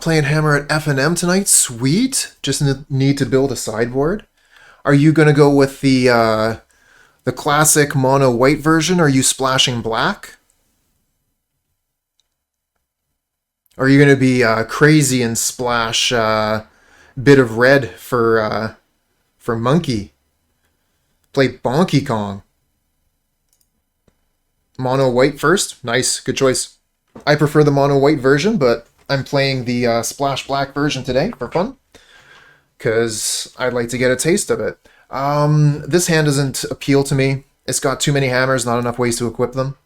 Playing Hammer at F&M tonight. Sweet. Just need to build a sideboard. Are you gonna go with the classic mono white version? Or are you splashing black? Or are you gonna be crazy and splash bit of red for Monkey? Play Bonky Kong. Mono white first. Nice, good choice. I prefer the mono white version, but I'm playing the splash black version today for fun because I'd like to get a taste of it. This hand doesn't appeal to me. It's got too many hammers, not enough ways to equip them.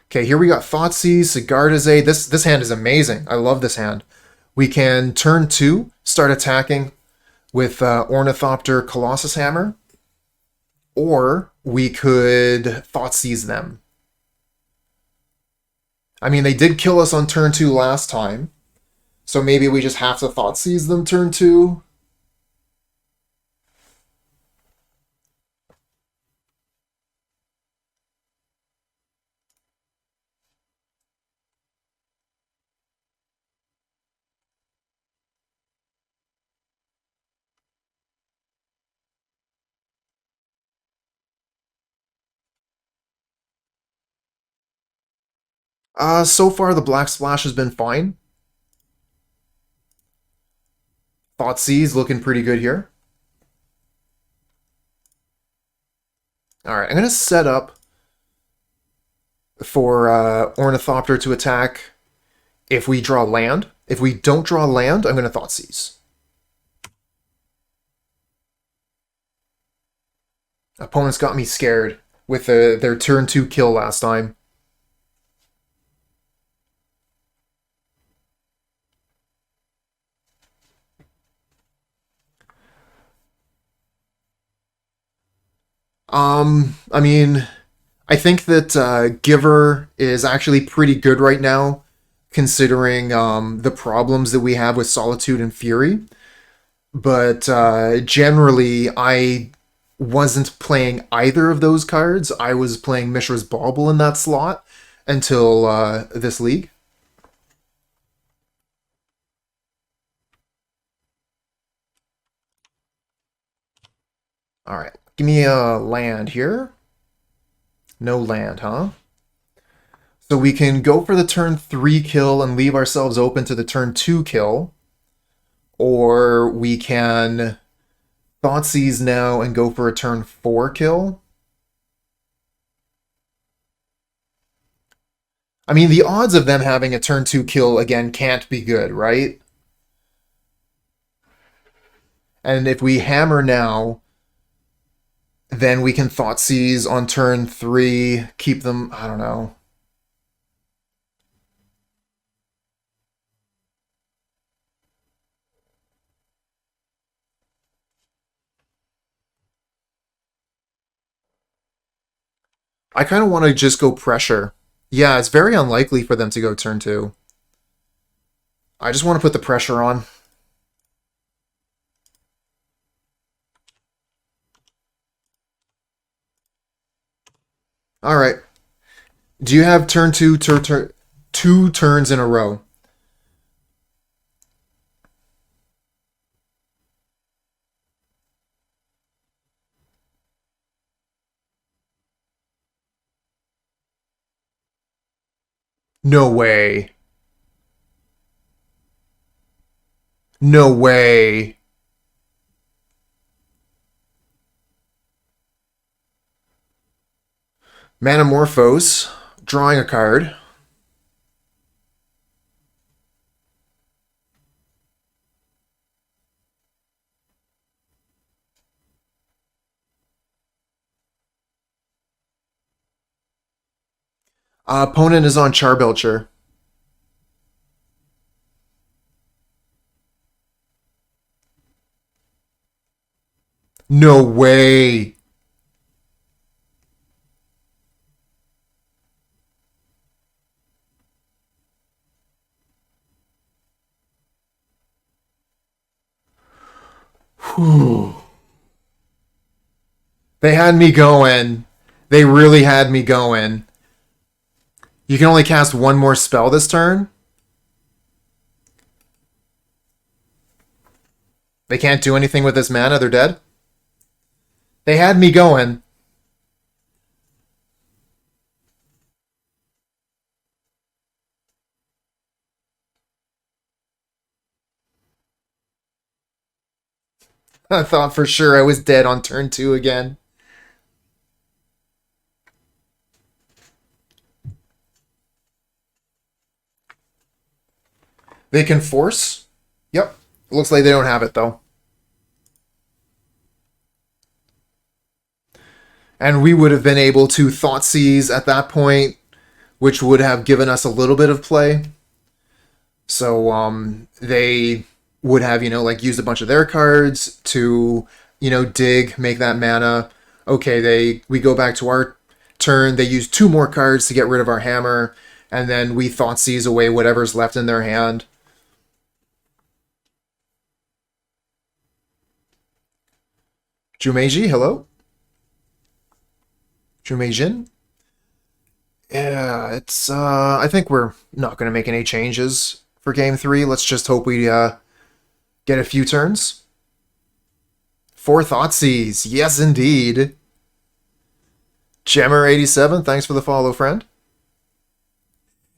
Okay, here we got Thoughtseize, Sigarda. This hand is amazing. I love this hand. We can turn 2, start attacking with Ornithopter, Colossus Hammer, or we could Thoughtseize them. I mean, they did kill us on turn 2 last time, so maybe we just have to Thoughtseize them turn 2. So far the Black Splash has been fine. Thoughtseize looking pretty good here. Alright, I'm going to set up for Ornithopter to attack if we draw land. If we don't draw land, I'm going to Thoughtseize. Opponents got me scared with their turn 2 kill last time. I mean, I think that Giver is actually pretty good right now, considering the problems that we have with Solitude and Fury. But generally, I wasn't playing either of those cards. I was playing Mishra's Bauble in that slot until this league. Alright, give me a land here. No land, huh? So we can go for the turn 3 kill and leave ourselves open to the turn 2 kill. Or we can Thoughtseize now and go for a turn 4 kill. I mean, the odds of them having a turn 2 kill again can't be good, right? And if we hammer now, then we can Thoughtseize on turn 3, keep them, I don't know. I kind of want to just go pressure. Yeah, it's very unlikely for them to go turn 2. I just want to put the pressure on. Alright. Do you have turn 2, 2 turns in a row? No way. No way. Manamorphose, drawing a card. Opponent is on Charbelcher. No way. Whew. They had me going. They really had me going. You can only cast one more spell this turn. They can't do anything with this mana. They're dead. They had me going. I thought for sure I was dead on turn 2 again. They can force. Yep. Looks like they don't have it, though. And we would have been able to Thoughtseize at that point, which would have given us a little bit of play. So they would have, like used a bunch of their cards to, dig, make that mana. Okay, we go back to our turn. They use 2 more cards to get rid of our hammer, and then we Thoughtseize away whatever's left in their hand. Jumeiji, hello? Jumeijin? Yeah, it's, I think we're not going to make any changes for Game 3. Let's just hope we, get a few turns. 4 Thoughtseize. Yes, indeed. Gemmer87, thanks for the follow, friend.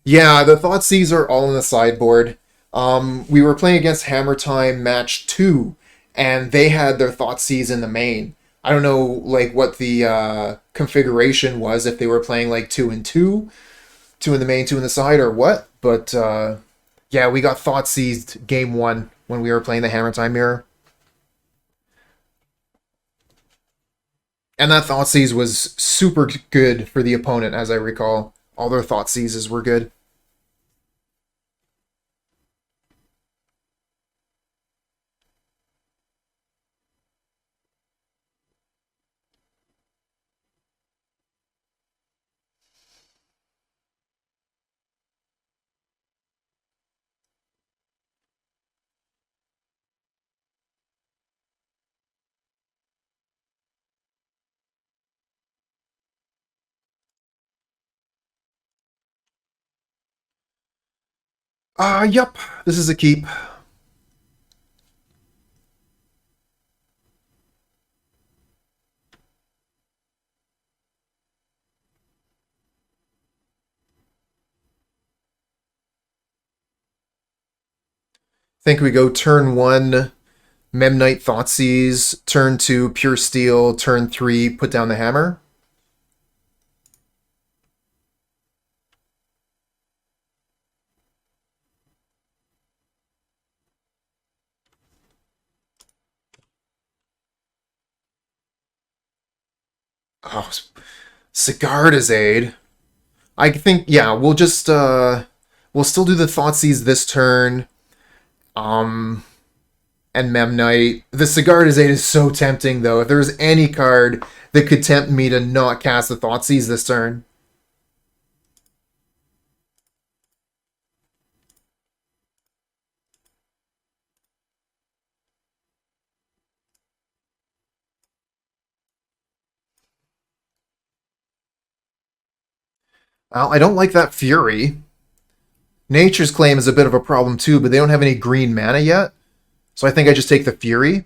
Yeah, the Thoughtseize are all in the sideboard. We were playing against Hammer Time match 2, and they had their Thoughtseize in the main. I don't know, what the configuration was, if they were playing, 2 and 2, 2 in the main, 2 in the side, or what. But, yeah, we got Thoughtseized game 1 when we were playing the Hammer Time mirror. And that Thoughtseize was super good for the opponent, as I recall. All their Thoughtseizes were good. Yep. This is a keep. Think we go turn 1, Memnite Thoughtseize, turn 2, Puresteel, turn 3, put down the hammer. Oh, Sigarda's Aid. I think, yeah, we'll just, we'll still do the Thoughtseize this turn. And Memnite. The Sigarda's Aid is so tempting, though. If there was any card that could tempt me to not cast the Thoughtseize this turn. Well, I don't like that Fury. Nature's Claim is a bit of a problem, too, but they don't have any green mana yet. So I think I just take the Fury.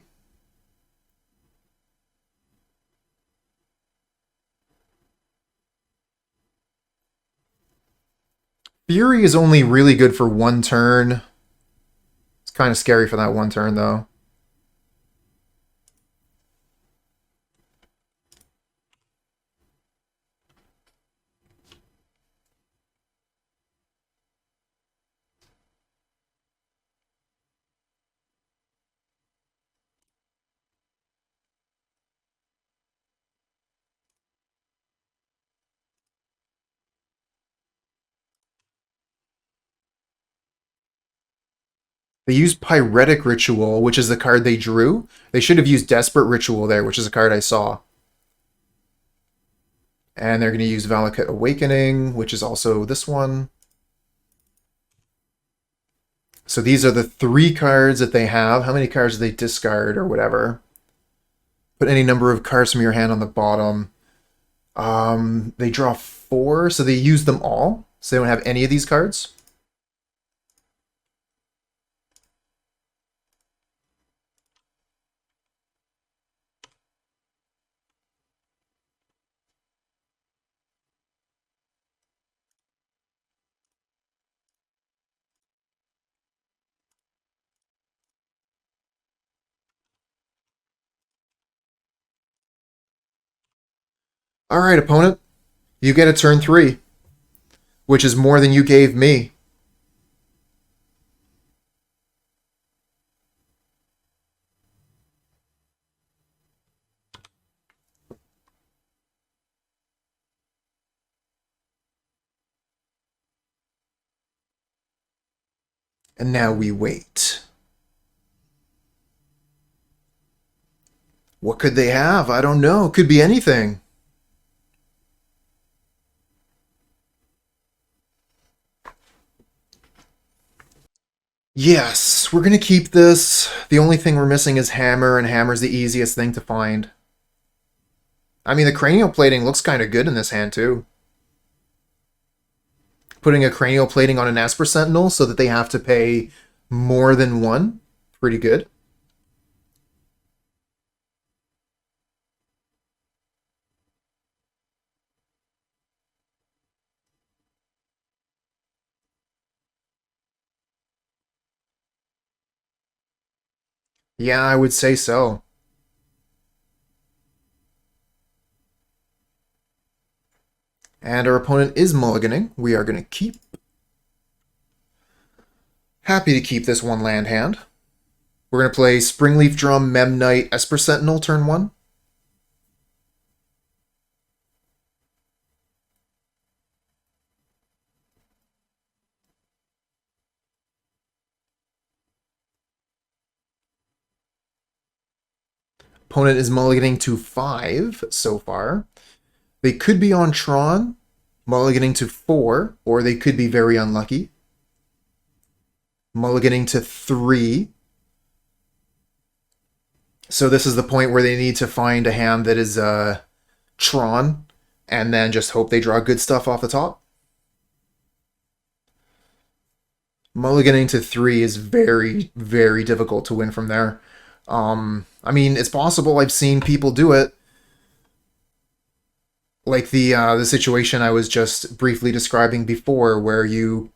Fury is only really good for 1 turn. It's kind of scary for that 1 turn, though. They used Pyretic Ritual, which is the card they drew. They should have used Desperate Ritual there, which is a card I saw. And they're going to use Valakut Awakening, which is also this one. So these are the 3 cards that they have. How many cards do they discard or whatever? Put any number of cards from your hand on the bottom. They draw 4, so they use them all. So they don't have any of these cards. All right, opponent. You get a turn 3, which is more than you gave me. And now we wait. What could they have? I don't know. Could be anything. Yes, we're going to keep this. The only thing we're missing is Hammer, and Hammer's the easiest thing to find. I mean, the Cranial Plating looks kind of good in this hand, too. Putting a Cranial Plating on an Esper Sentinel so that they have to pay more than 1. Pretty good. Yeah, I would say so. And our opponent is mulliganing. We are going to keep. Happy to keep this 1 land hand. We're going to play Springleaf Drum, Memnite, Esper Sentinel, turn 1. Opponent is mulliganing to 5 so far. They could be on Tron, mulliganing to 4, or they could be very unlucky. Mulliganing to 3. So this is the point where they need to find a hand that is Tron, and then just hope they draw good stuff off the top. Mulliganing to 3 is very, very difficult to win from there. I mean, it's possible. I've seen people do it. Like the situation I was just briefly describing before, where you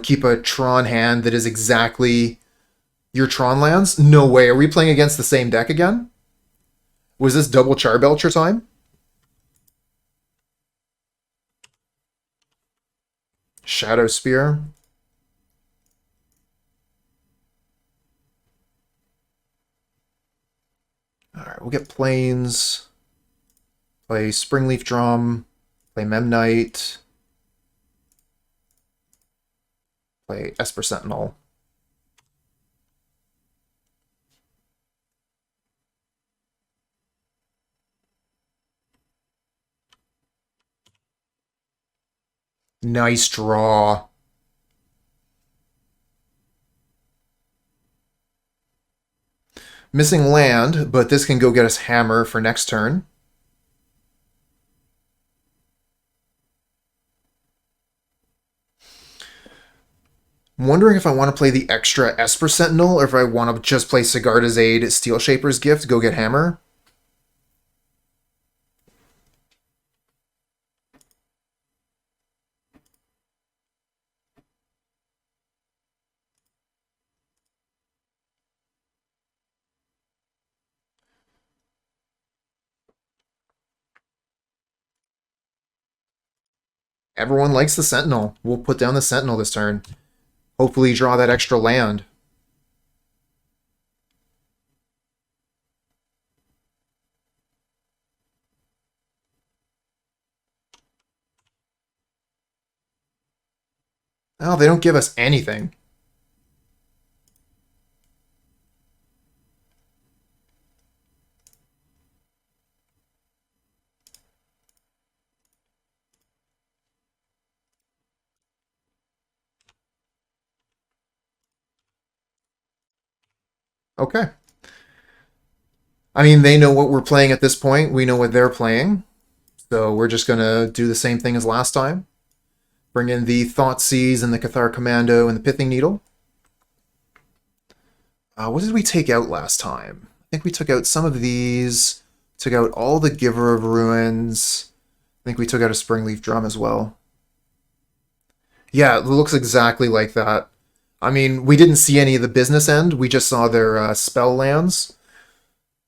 keep a Tron hand that is exactly your Tron lands. No way. Are we playing against the same deck again? Was this double Charbelcher time? Shadowspear. Alright, we'll get Plains. Play Springleaf Drum. Play Memnite. Play Esper Sentinel. Nice draw. Missing land, but this can go get us Hammer for next turn. I'm wondering if I want to play the extra Esper Sentinel, or if I want to just play Sigarda's Aid, Steelshaper's Gift, go get Hammer. Everyone likes the Sentinel. We'll put down the Sentinel this turn. Hopefully draw that extra land. Oh, they don't give us anything. Okay. I mean, they know what we're playing at this point. We know what they're playing. So we're just going to do the same thing as last time. Bring in the Thoughtseize and the Cathar Commando and the Pithing Needle. What did we take out last time? I think we took out some of these. Took out all the Giver of Ruins. I think we took out a Springleaf Drum as well. Yeah, it looks exactly like that. I mean, we didn't see any of the business end. We just saw their spell lands.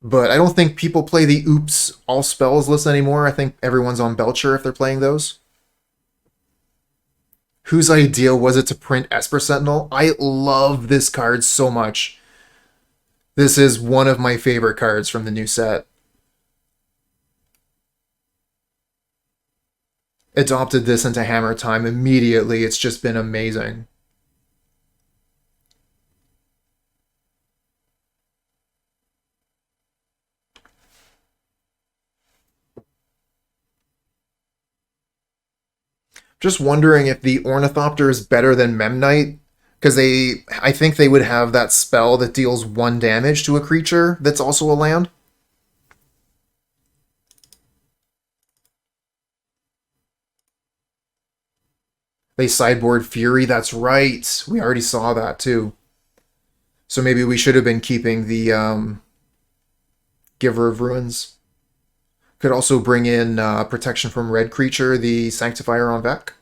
But I don't think people play the Oops All Spells list anymore. I think everyone's on Belcher if they're playing those. Whose idea was it to print Esper Sentinel? I love this card so much. This is one of my favorite cards from the new set. Adopted this into Hammer Time immediately. It's just been amazing. Just wondering if the Ornithopter is better than Memnite, because I think they would have that spell that deals 1 damage to a creature that's also a land. They sideboard Fury, that's right. We already saw that too. So maybe we should have been keeping the Giver of Ruins. Could also bring in protection from red creature, the Sanctifier en-Vec.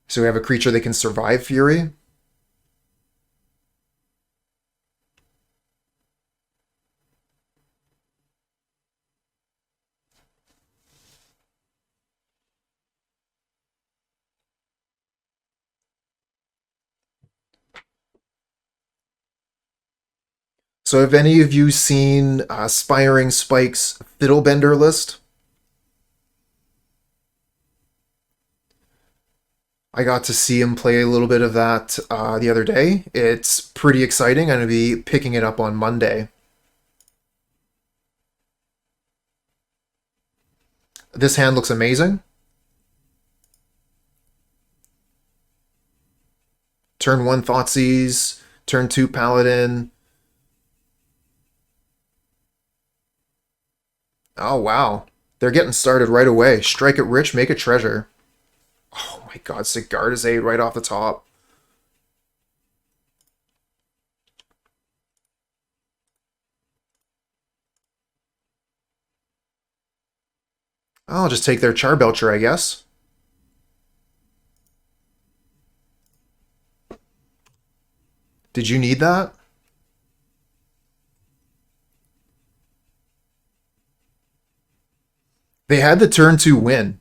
So we have a creature that can survive Fury. So have any of you seen Spiring Spike's Fiddlebender list? I got to see him play a little bit of that the other day. It's pretty exciting. I'm going to be picking it up on Monday. This hand looks amazing. Turn 1 Thoughtseize, turn 2 Paladin. Oh, wow. They're getting started right away. Strike it rich, make it treasure. Oh my god, Sigarda's Aid right off the top. I'll just take their Charbelcher, I guess. Did you need that? They had the turn 2 win.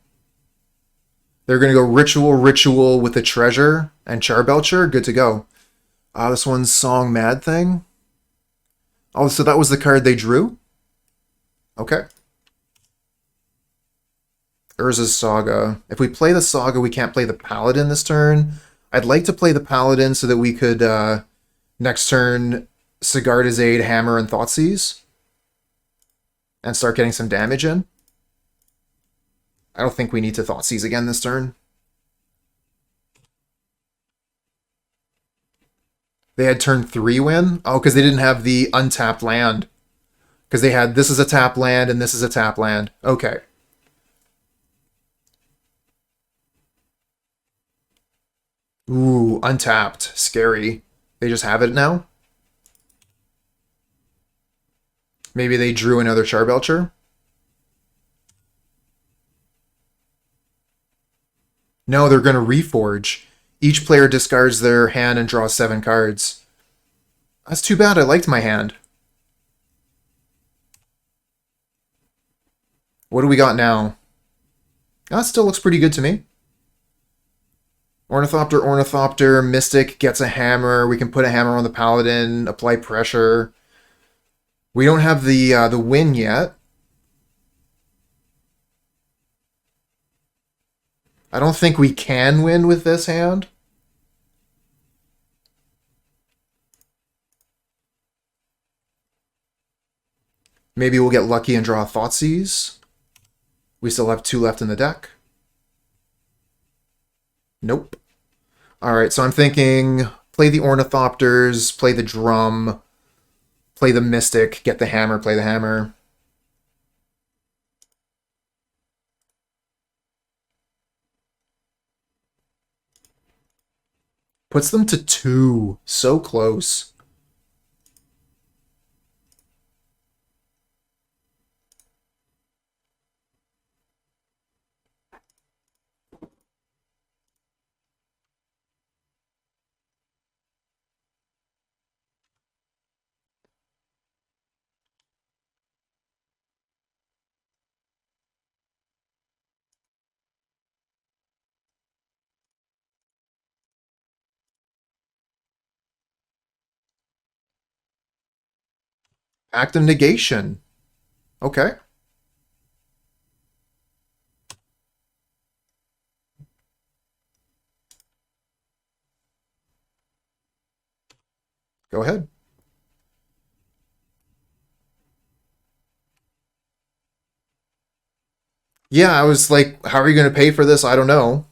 They're going to go Ritual with the Treasure and Charbelcher. Good to go. This one's Song Mad Thing. Oh, so that was the card they drew? Okay. Urza's Saga. If we play the Saga, we can't play the Paladin this turn. I'd like to play the Paladin so that we could, next turn, Sigarda's Aid, Hammer, and Thoughtseize. And start getting some damage in. I don't think we need to Thoughtseize again this turn. They had turn 3 win? Oh, because they didn't have the untapped land. Because they had this is a tap land and this is a tap land. Okay. Ooh, untapped. Scary. They just have it now? Maybe they drew another Charbelcher? No, they're going to reforge. Each player discards their hand and draws 7 cards. That's too bad. I liked my hand. What do we got now? That still looks pretty good to me. Ornithopter, Mystic gets a hammer. We can put a hammer on the Paladin, apply pressure. We don't have the win yet. I don't think we can win with this hand. Maybe we'll get lucky and draw a Thoughtseize. We still have 2 left in the deck. Nope. Alright, so I'm thinking Play the Ornithopters, play the Drum, play the Mystic, get the Hammer, play the Hammer. Puts them to 2. So close. Act of Negation. Okay. Go ahead. Yeah, I was like, how are you going to pay for this? I don't know.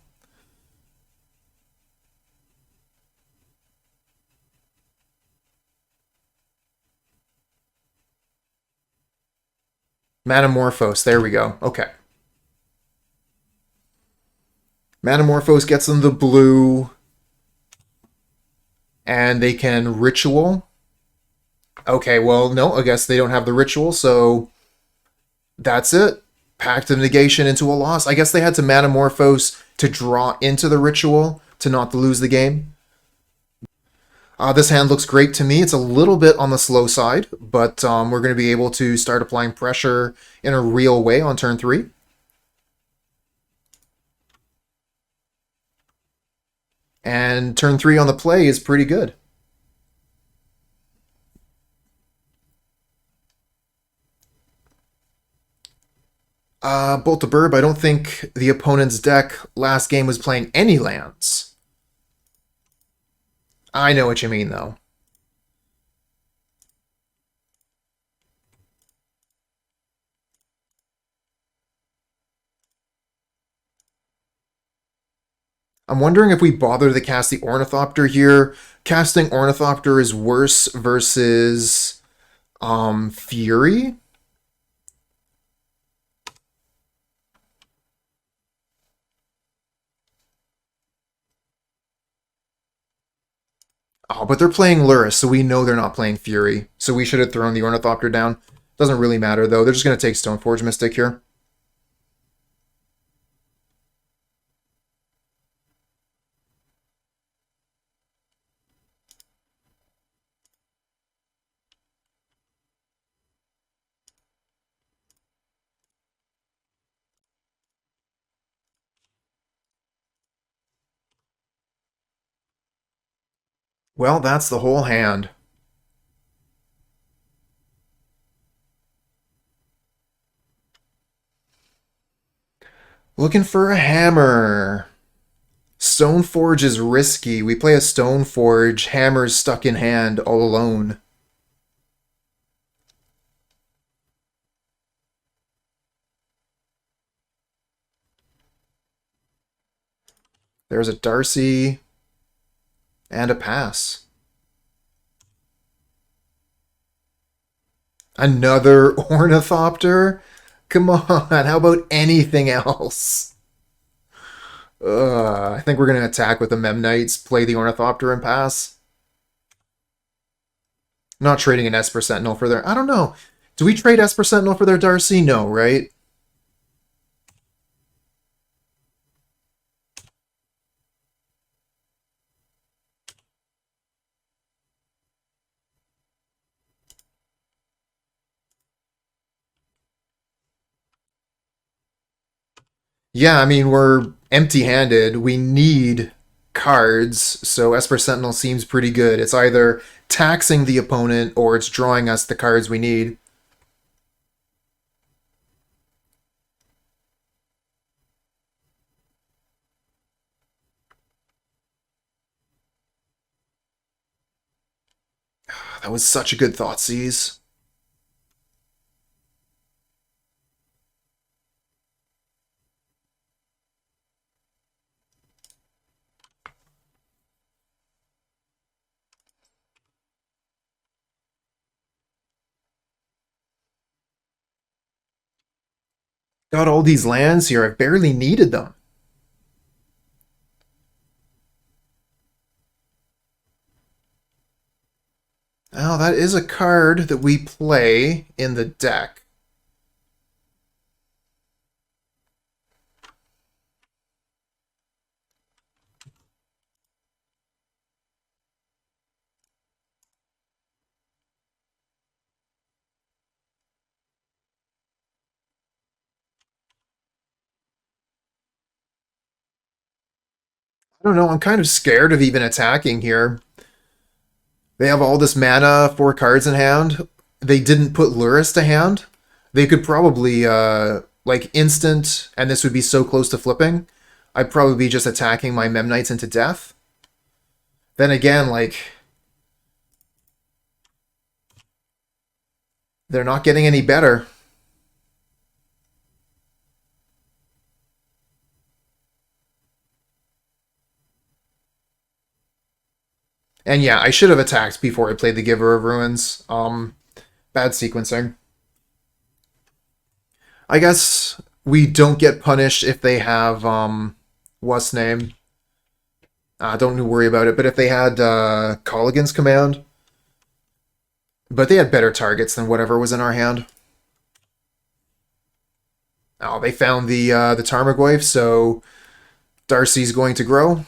Manamorphose. There we go. Okay. Manamorphose gets them the blue. And they can ritual. Okay, well, no, I guess they don't have the ritual, so that's it. Pact of Negation into a loss. I guess they had to Manamorphose to draw into the ritual to not lose the game. This hand looks great to me. It's a little bit on the slow side, but we're going to be able to start applying pressure in a real way on turn 3. And turn 3 on the play is pretty good. Bolt to Burb, I don't think the opponent's deck last game was playing any lands. I know what you mean, though. I'm wondering if we bother to cast the Ornithopter here. Casting Ornithopter is worse versus Fury. Oh, but they're playing Lurrus, so we know they're not playing Fury. So we should have thrown the Ornithopter down. Doesn't really matter, though. They're just going to take Stoneforge Mystic here. Well, that's the whole hand. Looking for a hammer. Stoneforge is risky. We play a Stoneforge. Hammer's stuck in hand all alone. There's a Darcy and a pass. Another Ornithopter? Come on, how about anything else? I think we're going to attack with the Memnites, play the Ornithopter, and pass. Not trading an Esper Sentinel for their... I don't know. Do we trade Esper Sentinel for their Darcy? No, right? Yeah, I mean, we're empty-handed. We need cards, so Esper Sentinel seems pretty good. It's either taxing the opponent or it's drawing us the cards we need. That was such a good Thoughtseize. Got all these lands here. I barely needed them. Oh, that is a card that we play in the deck. I don't know, I'm kind of scared of even attacking here. They have all this mana, 4 cards in hand. They didn't put Lurrus to hand. They could probably, like, instant, and this would be so close to flipping. I'd probably be just attacking my Memnites into death. Then again, like, they're not getting any better. And yeah, I should have attacked before I played the Giver of Ruins. Bad sequencing. I guess we don't get punished if they have, what's name? Don't worry about it. But if they had Colligan's Command, but they had better targets than whatever was in our hand. Oh, they found the Tarmogoyf, so Darcy's going to grow.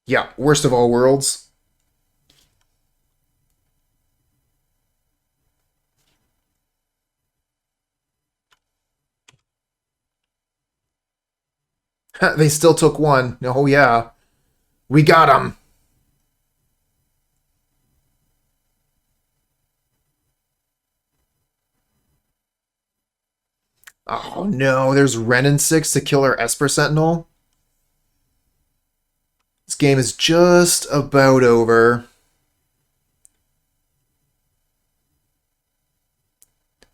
Yeah, worst of all worlds. They still took one. Oh yeah, we got him. Oh no, there's Renin 6 to kill our Esper Sentinel. This game is just about over.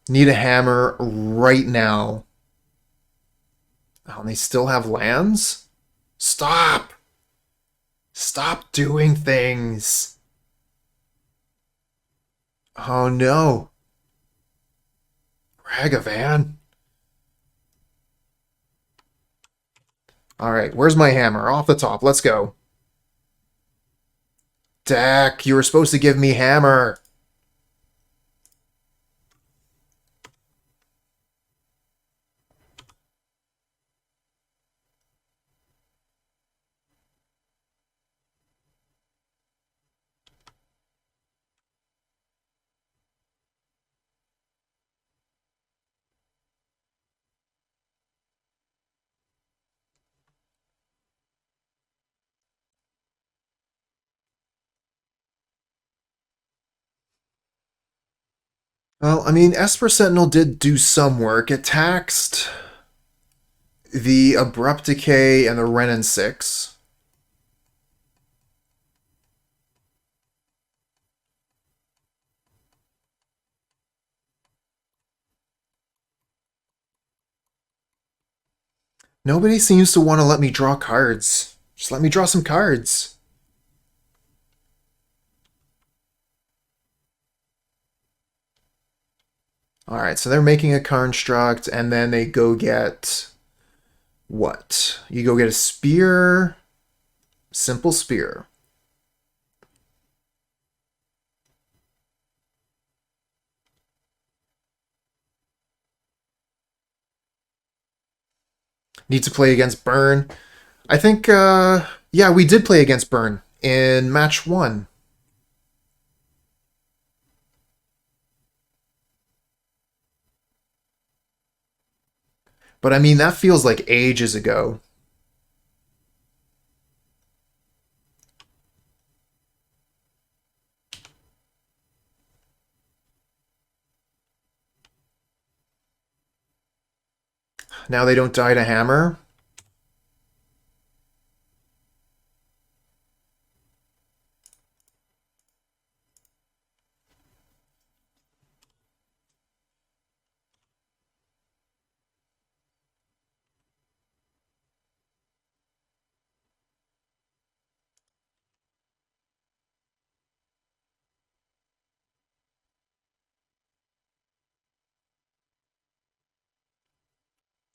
Need a hammer right now. Oh, and they still have lands? Stop! Stop doing things! Oh no. SagaVan. Alright, where's my hammer? Off the top, let's go. Deck, you were supposed to give me hammer. Well, I mean, Esper Sentinel did do some work. It taxed the Abrupt Decay and the Renin 6. Nobody seems to want to let me draw cards. Just let me draw some cards. Alright, so they're making a construct, and then they go get... what? You go get a spear. Simple spear. Need to play against Burn. I think, yeah, we did play against Burn in match 1. But I mean, that feels like ages ago. Now they don't die to hammer.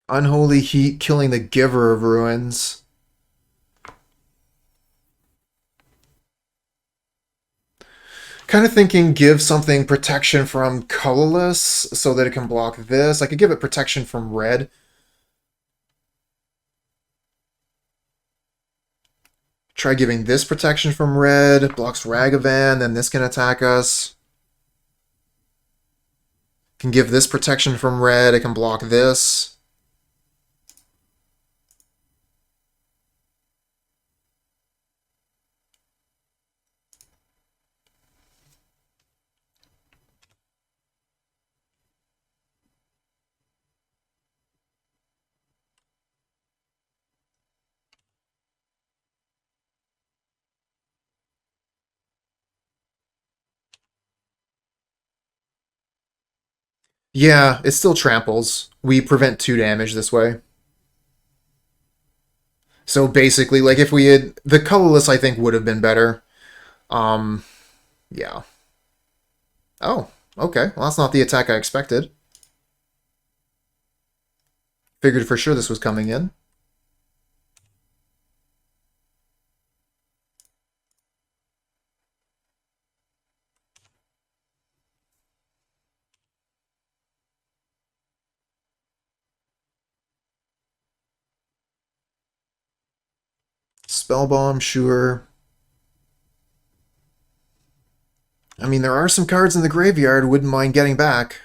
Unholy Heat killing the Giver of Ruins. Kind of thinking give something protection from colorless so that it can block this. I could give it protection from red. Try giving this protection from red. Blocks SagaVan, then this can attack us. Can give this protection from red. It can block this. Yeah, it still tramples. We prevent 2 damage this way. So basically, like if we had the colorless, I think would have been better. Um, yeah. Oh, okay. Well, that's not the attack I expected. Figured for sure this was coming in. Spell Bomb, sure. I mean, there are some cards in the graveyard wouldn't mind getting back.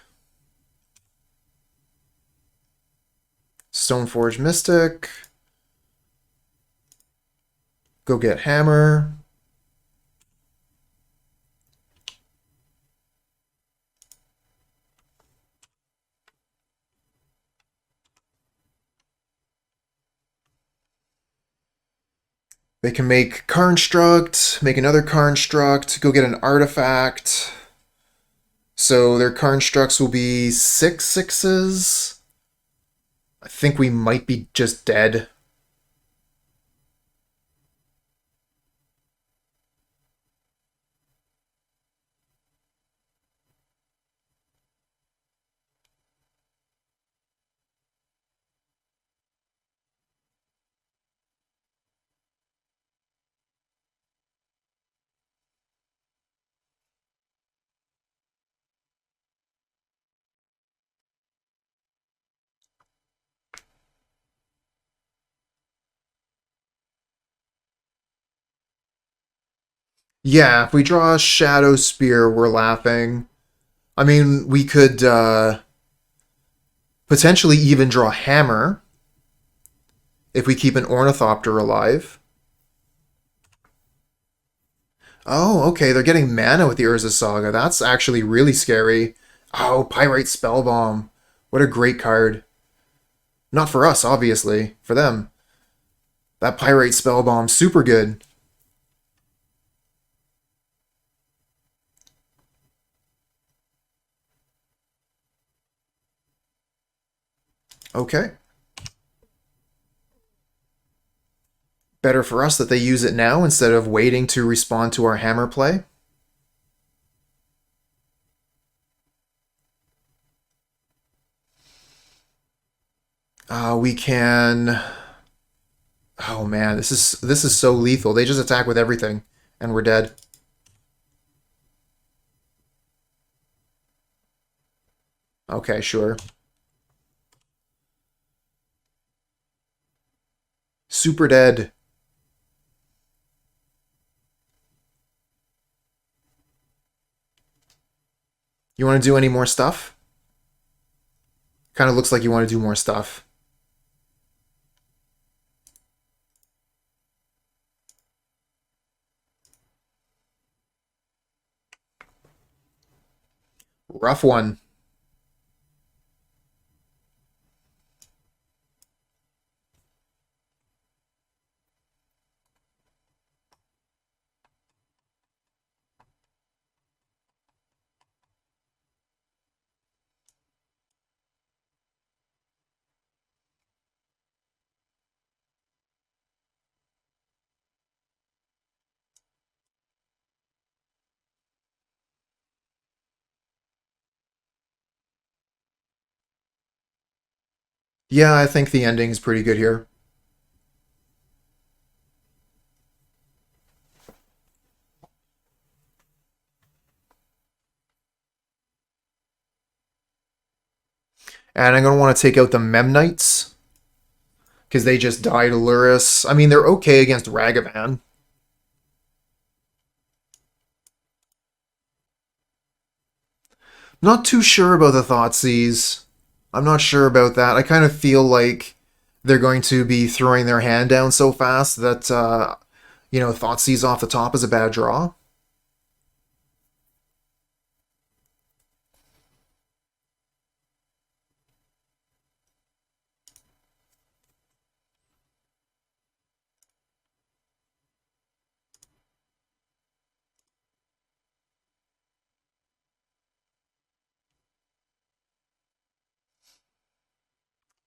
Stoneforge Mystic. Go get Hammer. They can make Construct, make another Construct, go get an Artifact. So their Constructs will be 6/6s. I think we might be just dead. Yeah, if we draw a Shadowspear, we're laughing. I mean, we could potentially even draw Hammer if we keep an Ornithopter alive. Oh, okay, they're getting mana with the Urza Saga. That's actually really scary. Oh, Pyrite Spellbomb. What a great card. Not for us, obviously. For them. That Pyrite Spellbomb, super good. Okay. Better for us that they use it now instead of waiting to respond to our Hammer play. We can... Oh man, this is so lethal. They just attack with everything, and we're dead. Okay, sure. Super dead. You want to do any more stuff? Kind of looks like you want to do more stuff. Rough one. Yeah, I think the ending is pretty good here. And I'm going to want to take out the Memnites, because they just die to Lurrus. I mean, they're okay against SagaVan. Not too sure about the Thoughtseize. I'm not sure about that. I kind of feel like they're going to be throwing their hand down so fast that, you know, Thoughtseize off the top is a bad draw.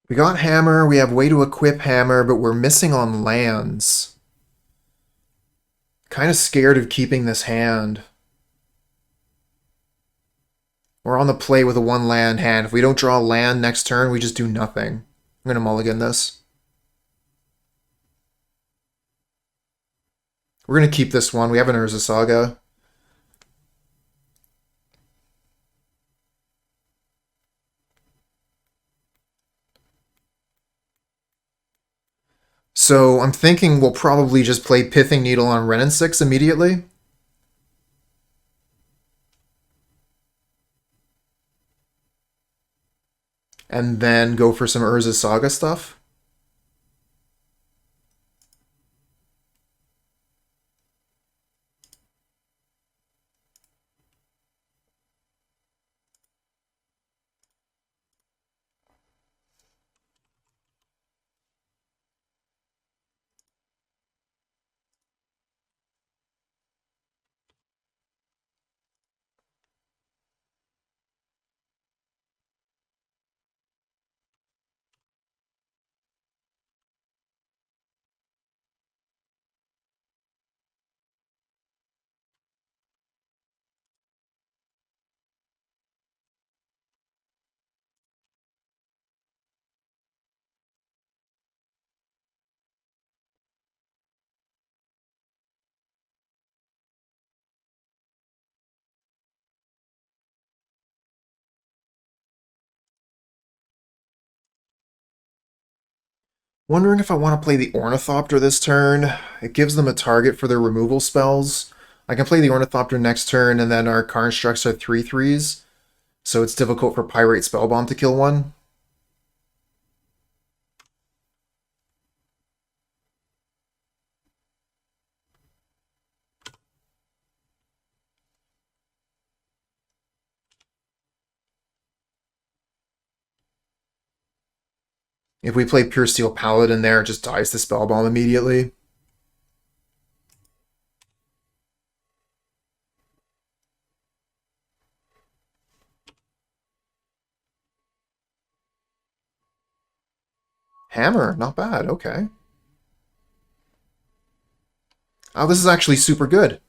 We got Hammer, we have way to equip Hammer, but we're missing on lands. Kind of scared of keeping this hand. We're on the play with a one land hand. If we don't draw land next turn, we just do nothing. I'm going to mulligan this. We're going to keep this one. We have an Urza Saga. So I'm thinking we'll probably just play Pithing Needle on Wrenn and 6 immediately. And then go for some Urza Saga stuff. Wondering if I want to play the Ornithopter this turn. It gives them a target for their removal spells. I can play the Ornithopter next turn, and then our constructs are 3/3s, so it's difficult for Pyrite Spellbomb to kill one. If we play Puresteel Paladin there, it just dies to Spellbomb immediately. Hammer, not bad, okay. Oh, this is actually super good.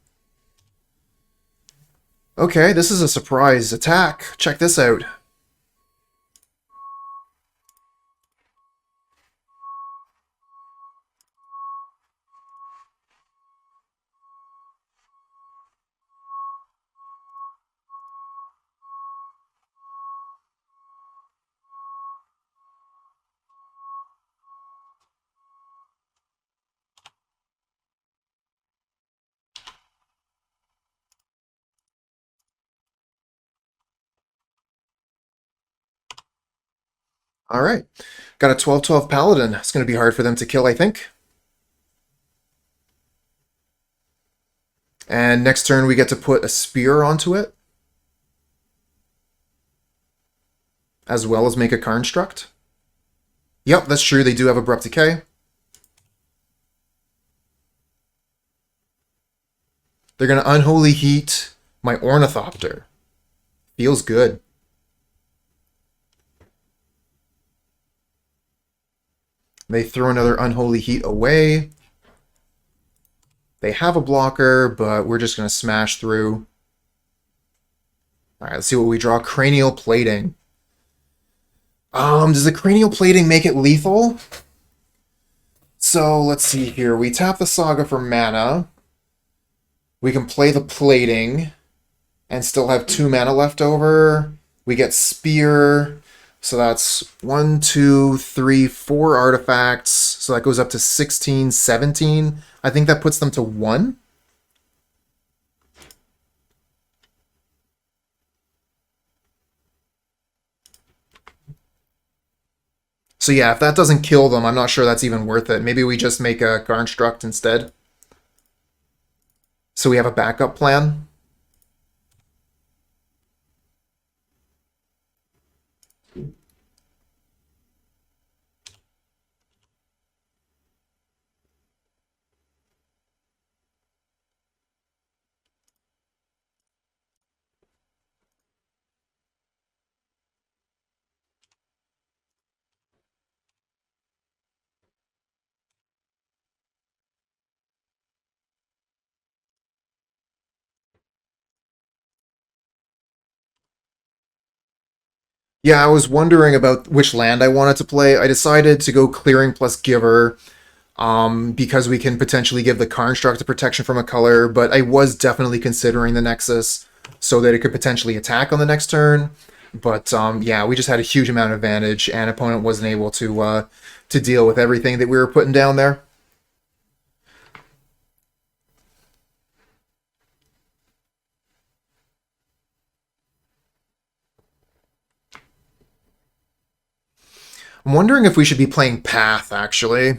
Okay, this is a surprise attack. Check this out. All right. Got a 12/12 Paladin. It's going to be hard for them to kill, I think. And next turn we get to put a Spear onto it, as well as make a construct. Yep, that's true. They do have Abrupt Decay. They're going to Unholy Heat my Ornithopter. Feels good. They throw another Unholy Heat away. They have a blocker, but we're just going to smash through. All right, let's see what we draw. Cranial Plating. Does the Cranial Plating make it lethal? So, let's see here. We tap the Saga for mana. We can play the Plating and still have 2 mana left over. We get Spear. So that's 1, 2, 3, 4 artifacts. So that goes up to 16, 17. I think that puts them to 1. So yeah, if that doesn't kill them, I'm not sure that's even worth it. Maybe we just make a Construct instead. So we have a backup plan. Yeah, I was wondering about which land I wanted to play. I decided to go Clearing plus Giver, because we can potentially give the Construct a protection from a color, but I was definitely considering the Nexus so that it could potentially attack on the next turn. But yeah, we just had a huge amount of advantage, and opponent wasn't able to deal with everything that we were putting down there. I'm wondering if we should be playing Path, actually.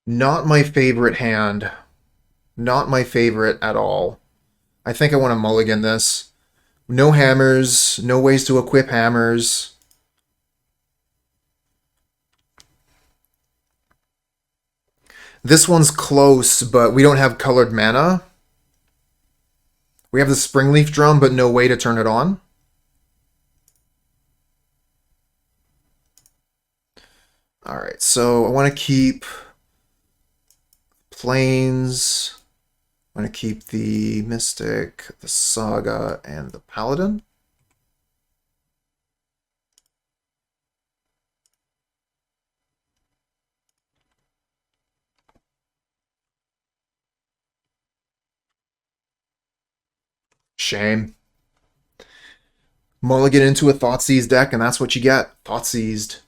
Not my favorite hand. Not my favorite at all. I think I want to mulligan this. No hammers, no ways to equip hammers. This one's close, but we don't have colored mana. We have the Springleaf Drum, but no way to turn it on. Alright, so I want to keep Plains. I'm going to keep the Mystic, the Saga, and the Paladin. Shame. Mulligan into a Thoughtseize deck, and that's what you get. Thoughtseized.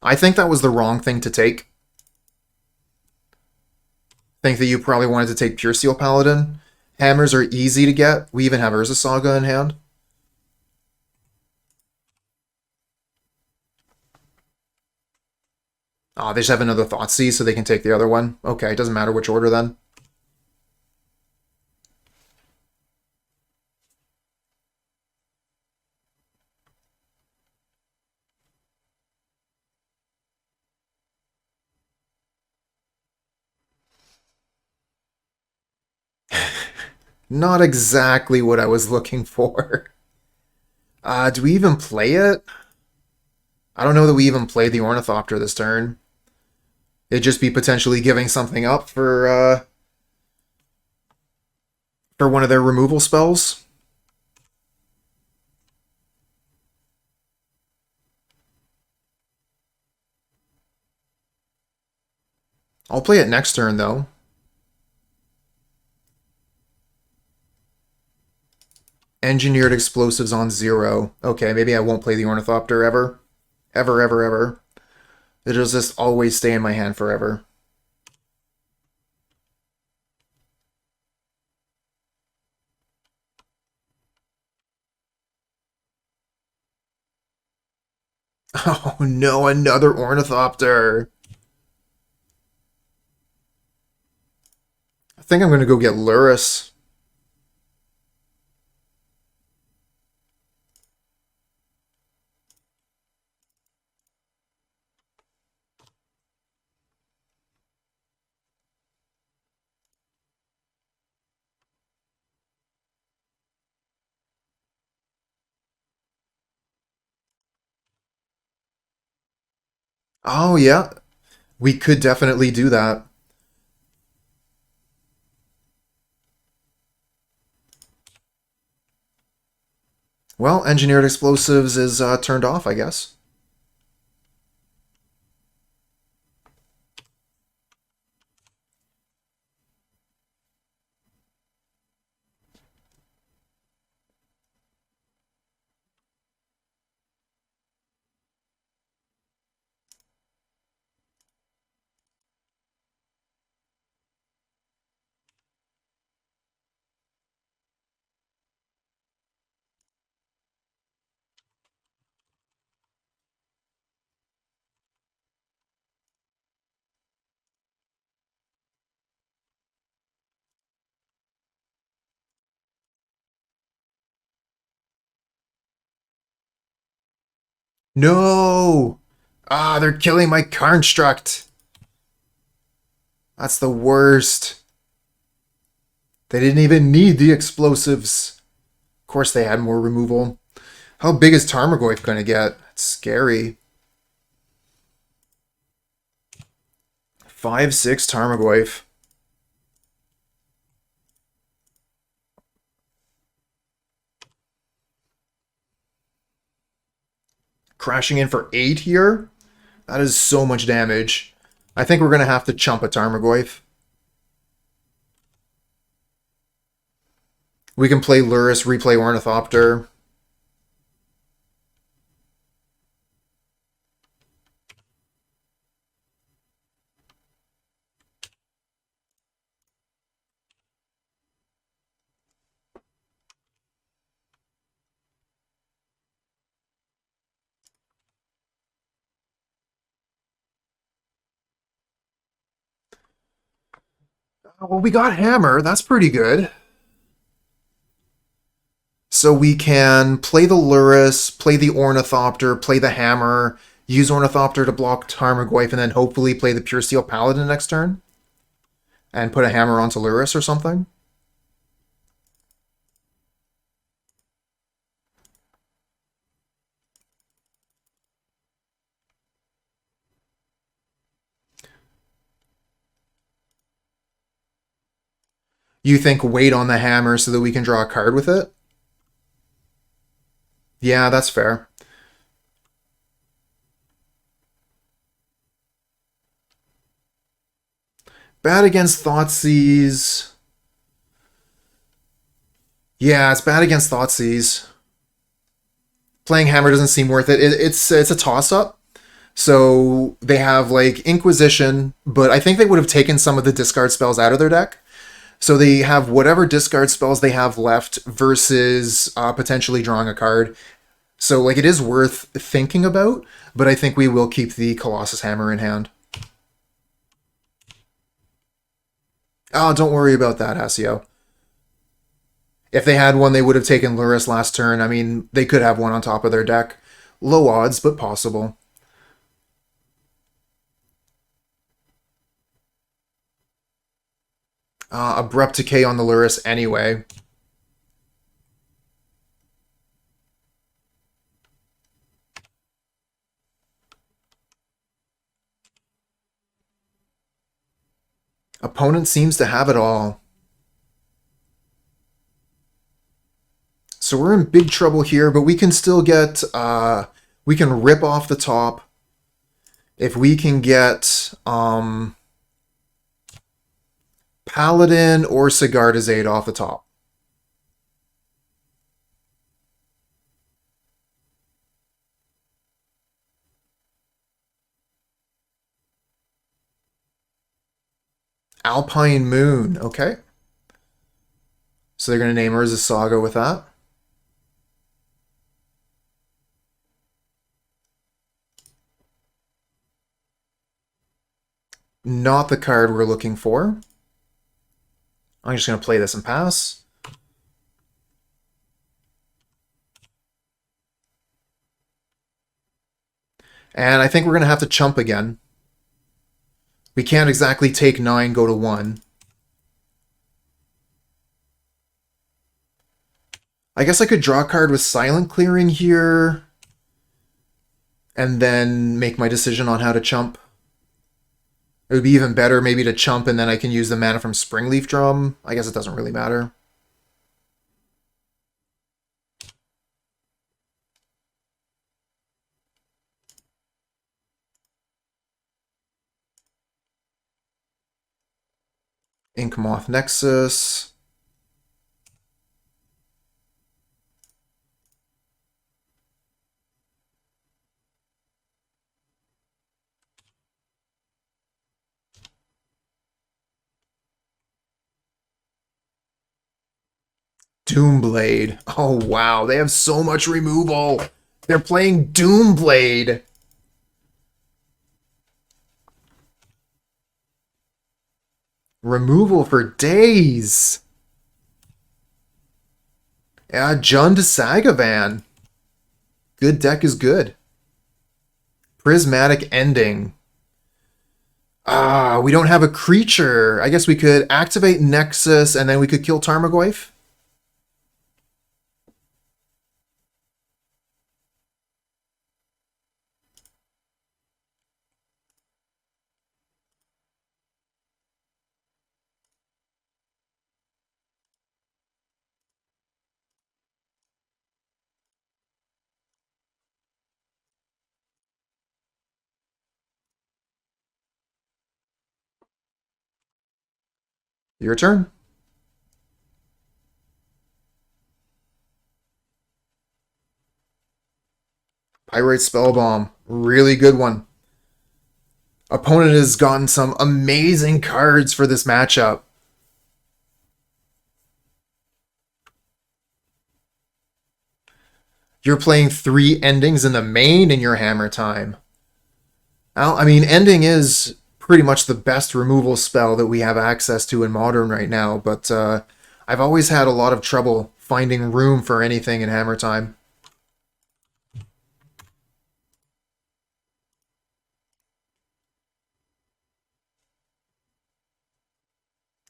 I think that was the wrong thing to take. I think that you probably wanted to take Puresteel Paladin. Hammers are easy to get. We even have Urza Saga in hand. Oh, they just have another Thoughtseize so they can take the other one. Okay, it doesn't matter which order then. Not exactly what I was looking for. Do we even play it? I don't know that we even play the Ornithopter this turn. It'd just be potentially giving something up for one of their removal spells. I'll play it next turn, though. Engineered explosives on 0. Okay, maybe I won't play the Ornithopter ever. Ever, ever, ever. It'll just always stay in my hand forever. Oh no, another Ornithopter! I think I'm going to go get Lurrus. Oh, yeah. We could definitely do that. Well, engineered explosives is turned off, I guess. No! Ah, they're killing my construct. That's the worst. They didn't even need the explosives. Of course they had more removal. How big is Tarmogoyf gonna get? It's scary. 5/6 Tarmogoyf. Crashing in for 8 here? That is so much damage. I think we're gonna have to chump a Tarmogoyf. We can play Lurrus, replay Ornithopter. Well, we got Hammer. That's pretty good. So we can play the Lurrus, play the Ornithopter, play the Hammer, use Ornithopter to block Tarmogoyf, and then hopefully play the Puresteel Paladin next turn. And put a Hammer onto Lurrus or something. You think wait on the Hammer so that we can draw a card with it? Yeah, that's fair. Bad against Thoughtseize. Yeah, it's bad against Thoughtseize. Playing Hammer doesn't seem worth it. It's a toss-up. So they have like Inquisition, but I think they would have taken some of the discard spells out of their deck. So they have whatever discard spells they have left versus potentially drawing a card. So like it is worth thinking about, but I think we will keep the Colossus Hammer in hand. Oh, don't worry about that, Hasio. If they had one, they would have taken Lurrus last turn. I mean, they could have one on top of their deck. Low odds, but possible. Abrupt Decay on the Lurrus anyway. Opponent seems to have it all. So we're in big trouble here, but we can still get... we can rip off the top. If we can get... Paladin or Sigarda's Aid off the top. Alpine Moon, okay. So they're going to name Urza Saga with that. Not the card we're looking for. I'm just going to play this and pass. And I think we're going to have to chump again. We can't exactly take 9, go to 1. I guess I could draw a card with Silent Clearing here. and then make my decision on how to chump. It would be even better maybe to chump and then I can use the mana from Springleaf Drum. I guess it doesn't really matter. Inkmoth Nexus. Doomblade. Oh, wow. They have so much removal. They're playing Doomblade. Removal for days. Yeah, Jund SagaVan. Good deck is good. Prismatic Ending. We don't have a creature. I guess we could activate Nexus and then we could kill Tarmogoyf. Your turn. Pyrite Spellbomb. Really good one. Opponent has gotten some amazing cards for this matchup. You're playing 3 endings in the main in your Hammer time. Well, I mean, ending is pretty much the best removal spell that we have access to in Modern right now, but I've always had a lot of trouble finding room for anything in Hammer time.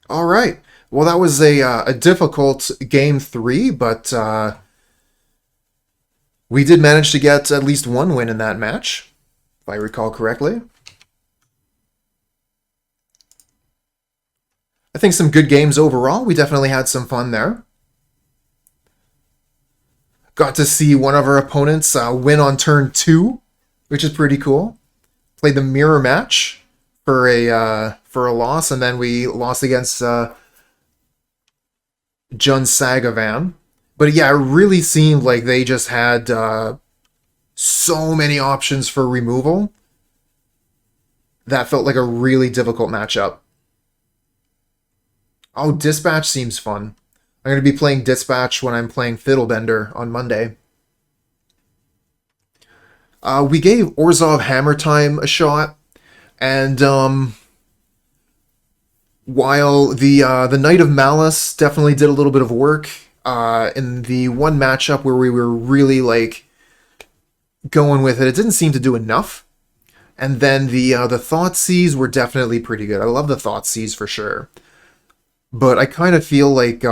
All right. Well, that was a difficult game 3, but we did manage to get at least one win in that match, if I recall correctly. I think some good games overall. We definitely had some fun there. Got to see one of our opponents win on turn 2, which is pretty cool. Played the mirror match for a loss, and then we lost against Jund SagaVan. But yeah, it really seemed like they just had so many options for removal. That felt like a really difficult matchup. Oh, Dispatch seems fun. I'm going to be playing Dispatch when I'm playing Fiddlebender on Monday. We gave Orzhov Hammer Time a shot, and while the Knight of Malice definitely did a little bit of work in the one matchup where we were really like going with it, it didn't seem to do enough. And then the Thoughtseize were definitely pretty good. I love the Thoughtseize for sure. But I kind of feel like,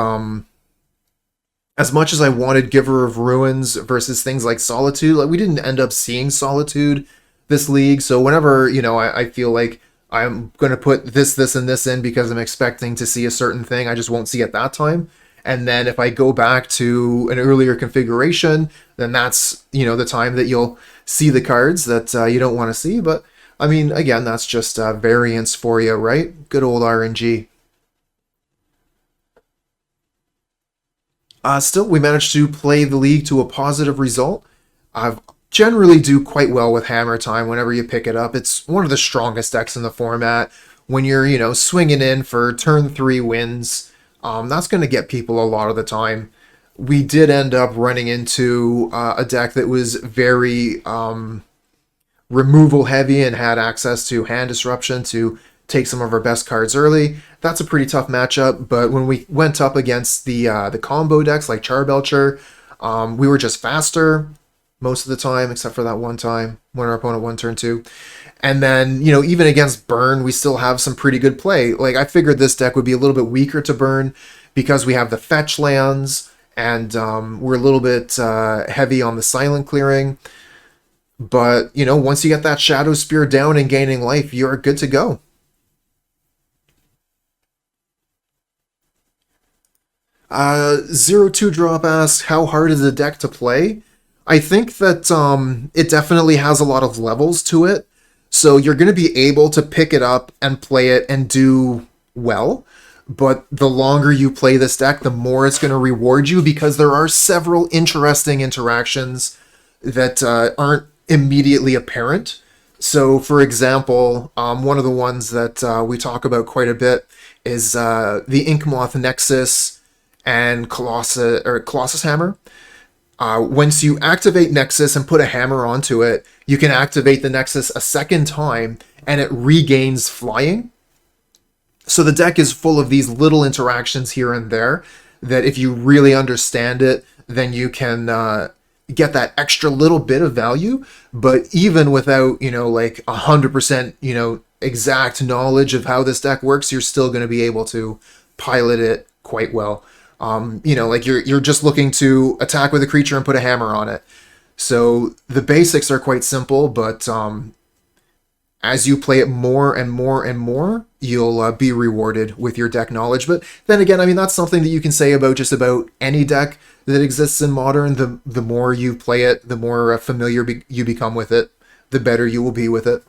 as much as I wanted Giver of Ruins versus things like Solitude, like we didn't end up seeing Solitude this league. So whenever, I feel like I'm going to put this, and this in because I'm expecting to see a certain thing, I just won't see at that time. And then if I go back to an earlier configuration, then that's, the time that you'll see the cards that you don't want to see. But, I mean, again, that's just variance for you, right? Good old RNG. Still, we managed to play the league to a positive result. I generally do quite well with Hammer Time whenever you pick it up. It's one of the strongest decks in the format. When you're, swinging in for turn 3 wins, that's going to get people a lot of the time. We did end up running into a deck that was very removal heavy and had access to hand disruption to take some of our best cards early. That's a pretty tough matchup, but when we went up against the combo decks like Charbelcher, we were just faster most of the time, except for that one time when our opponent won turn 2. And then, even against Burn, we still have some pretty good play. Like, I figured this deck would be a little bit weaker to Burn because we have the fetch lands, and we're a little bit heavy on the silent clearing. But, you know, once you get that Shadowspear down and gaining life, you're good to go. 0-2 drop asks, how hard is the deck to play? I think that it definitely has a lot of levels to it. So you're going to be able to pick it up and play it and do well. But the longer you play this deck, the more it's going to reward you, because there are several interesting interactions that aren't immediately apparent. So, for example, one of the ones that we talk about quite a bit is the Inkmoth Nexus and Colossus Hammer. Once you activate Nexus and put a hammer onto it, you can activate the Nexus a second time, and it regains flying. So the deck is full of these little interactions here and there that if you really understand it, then you can get that extra little bit of value. But even without, you know, like 100%, you know, exact knowledge of how this deck works, you're still going to be able to pilot it quite well. You know, like you're just looking to attack with a creature and put a hammer on it. So the basics are quite simple, but as you play it more and more and more, you'll be rewarded with your deck knowledge. But then again, I mean, that's something that you can say about just about any deck that exists in Modern. The more you play it, the more familiar you become with it, the better you will be with it.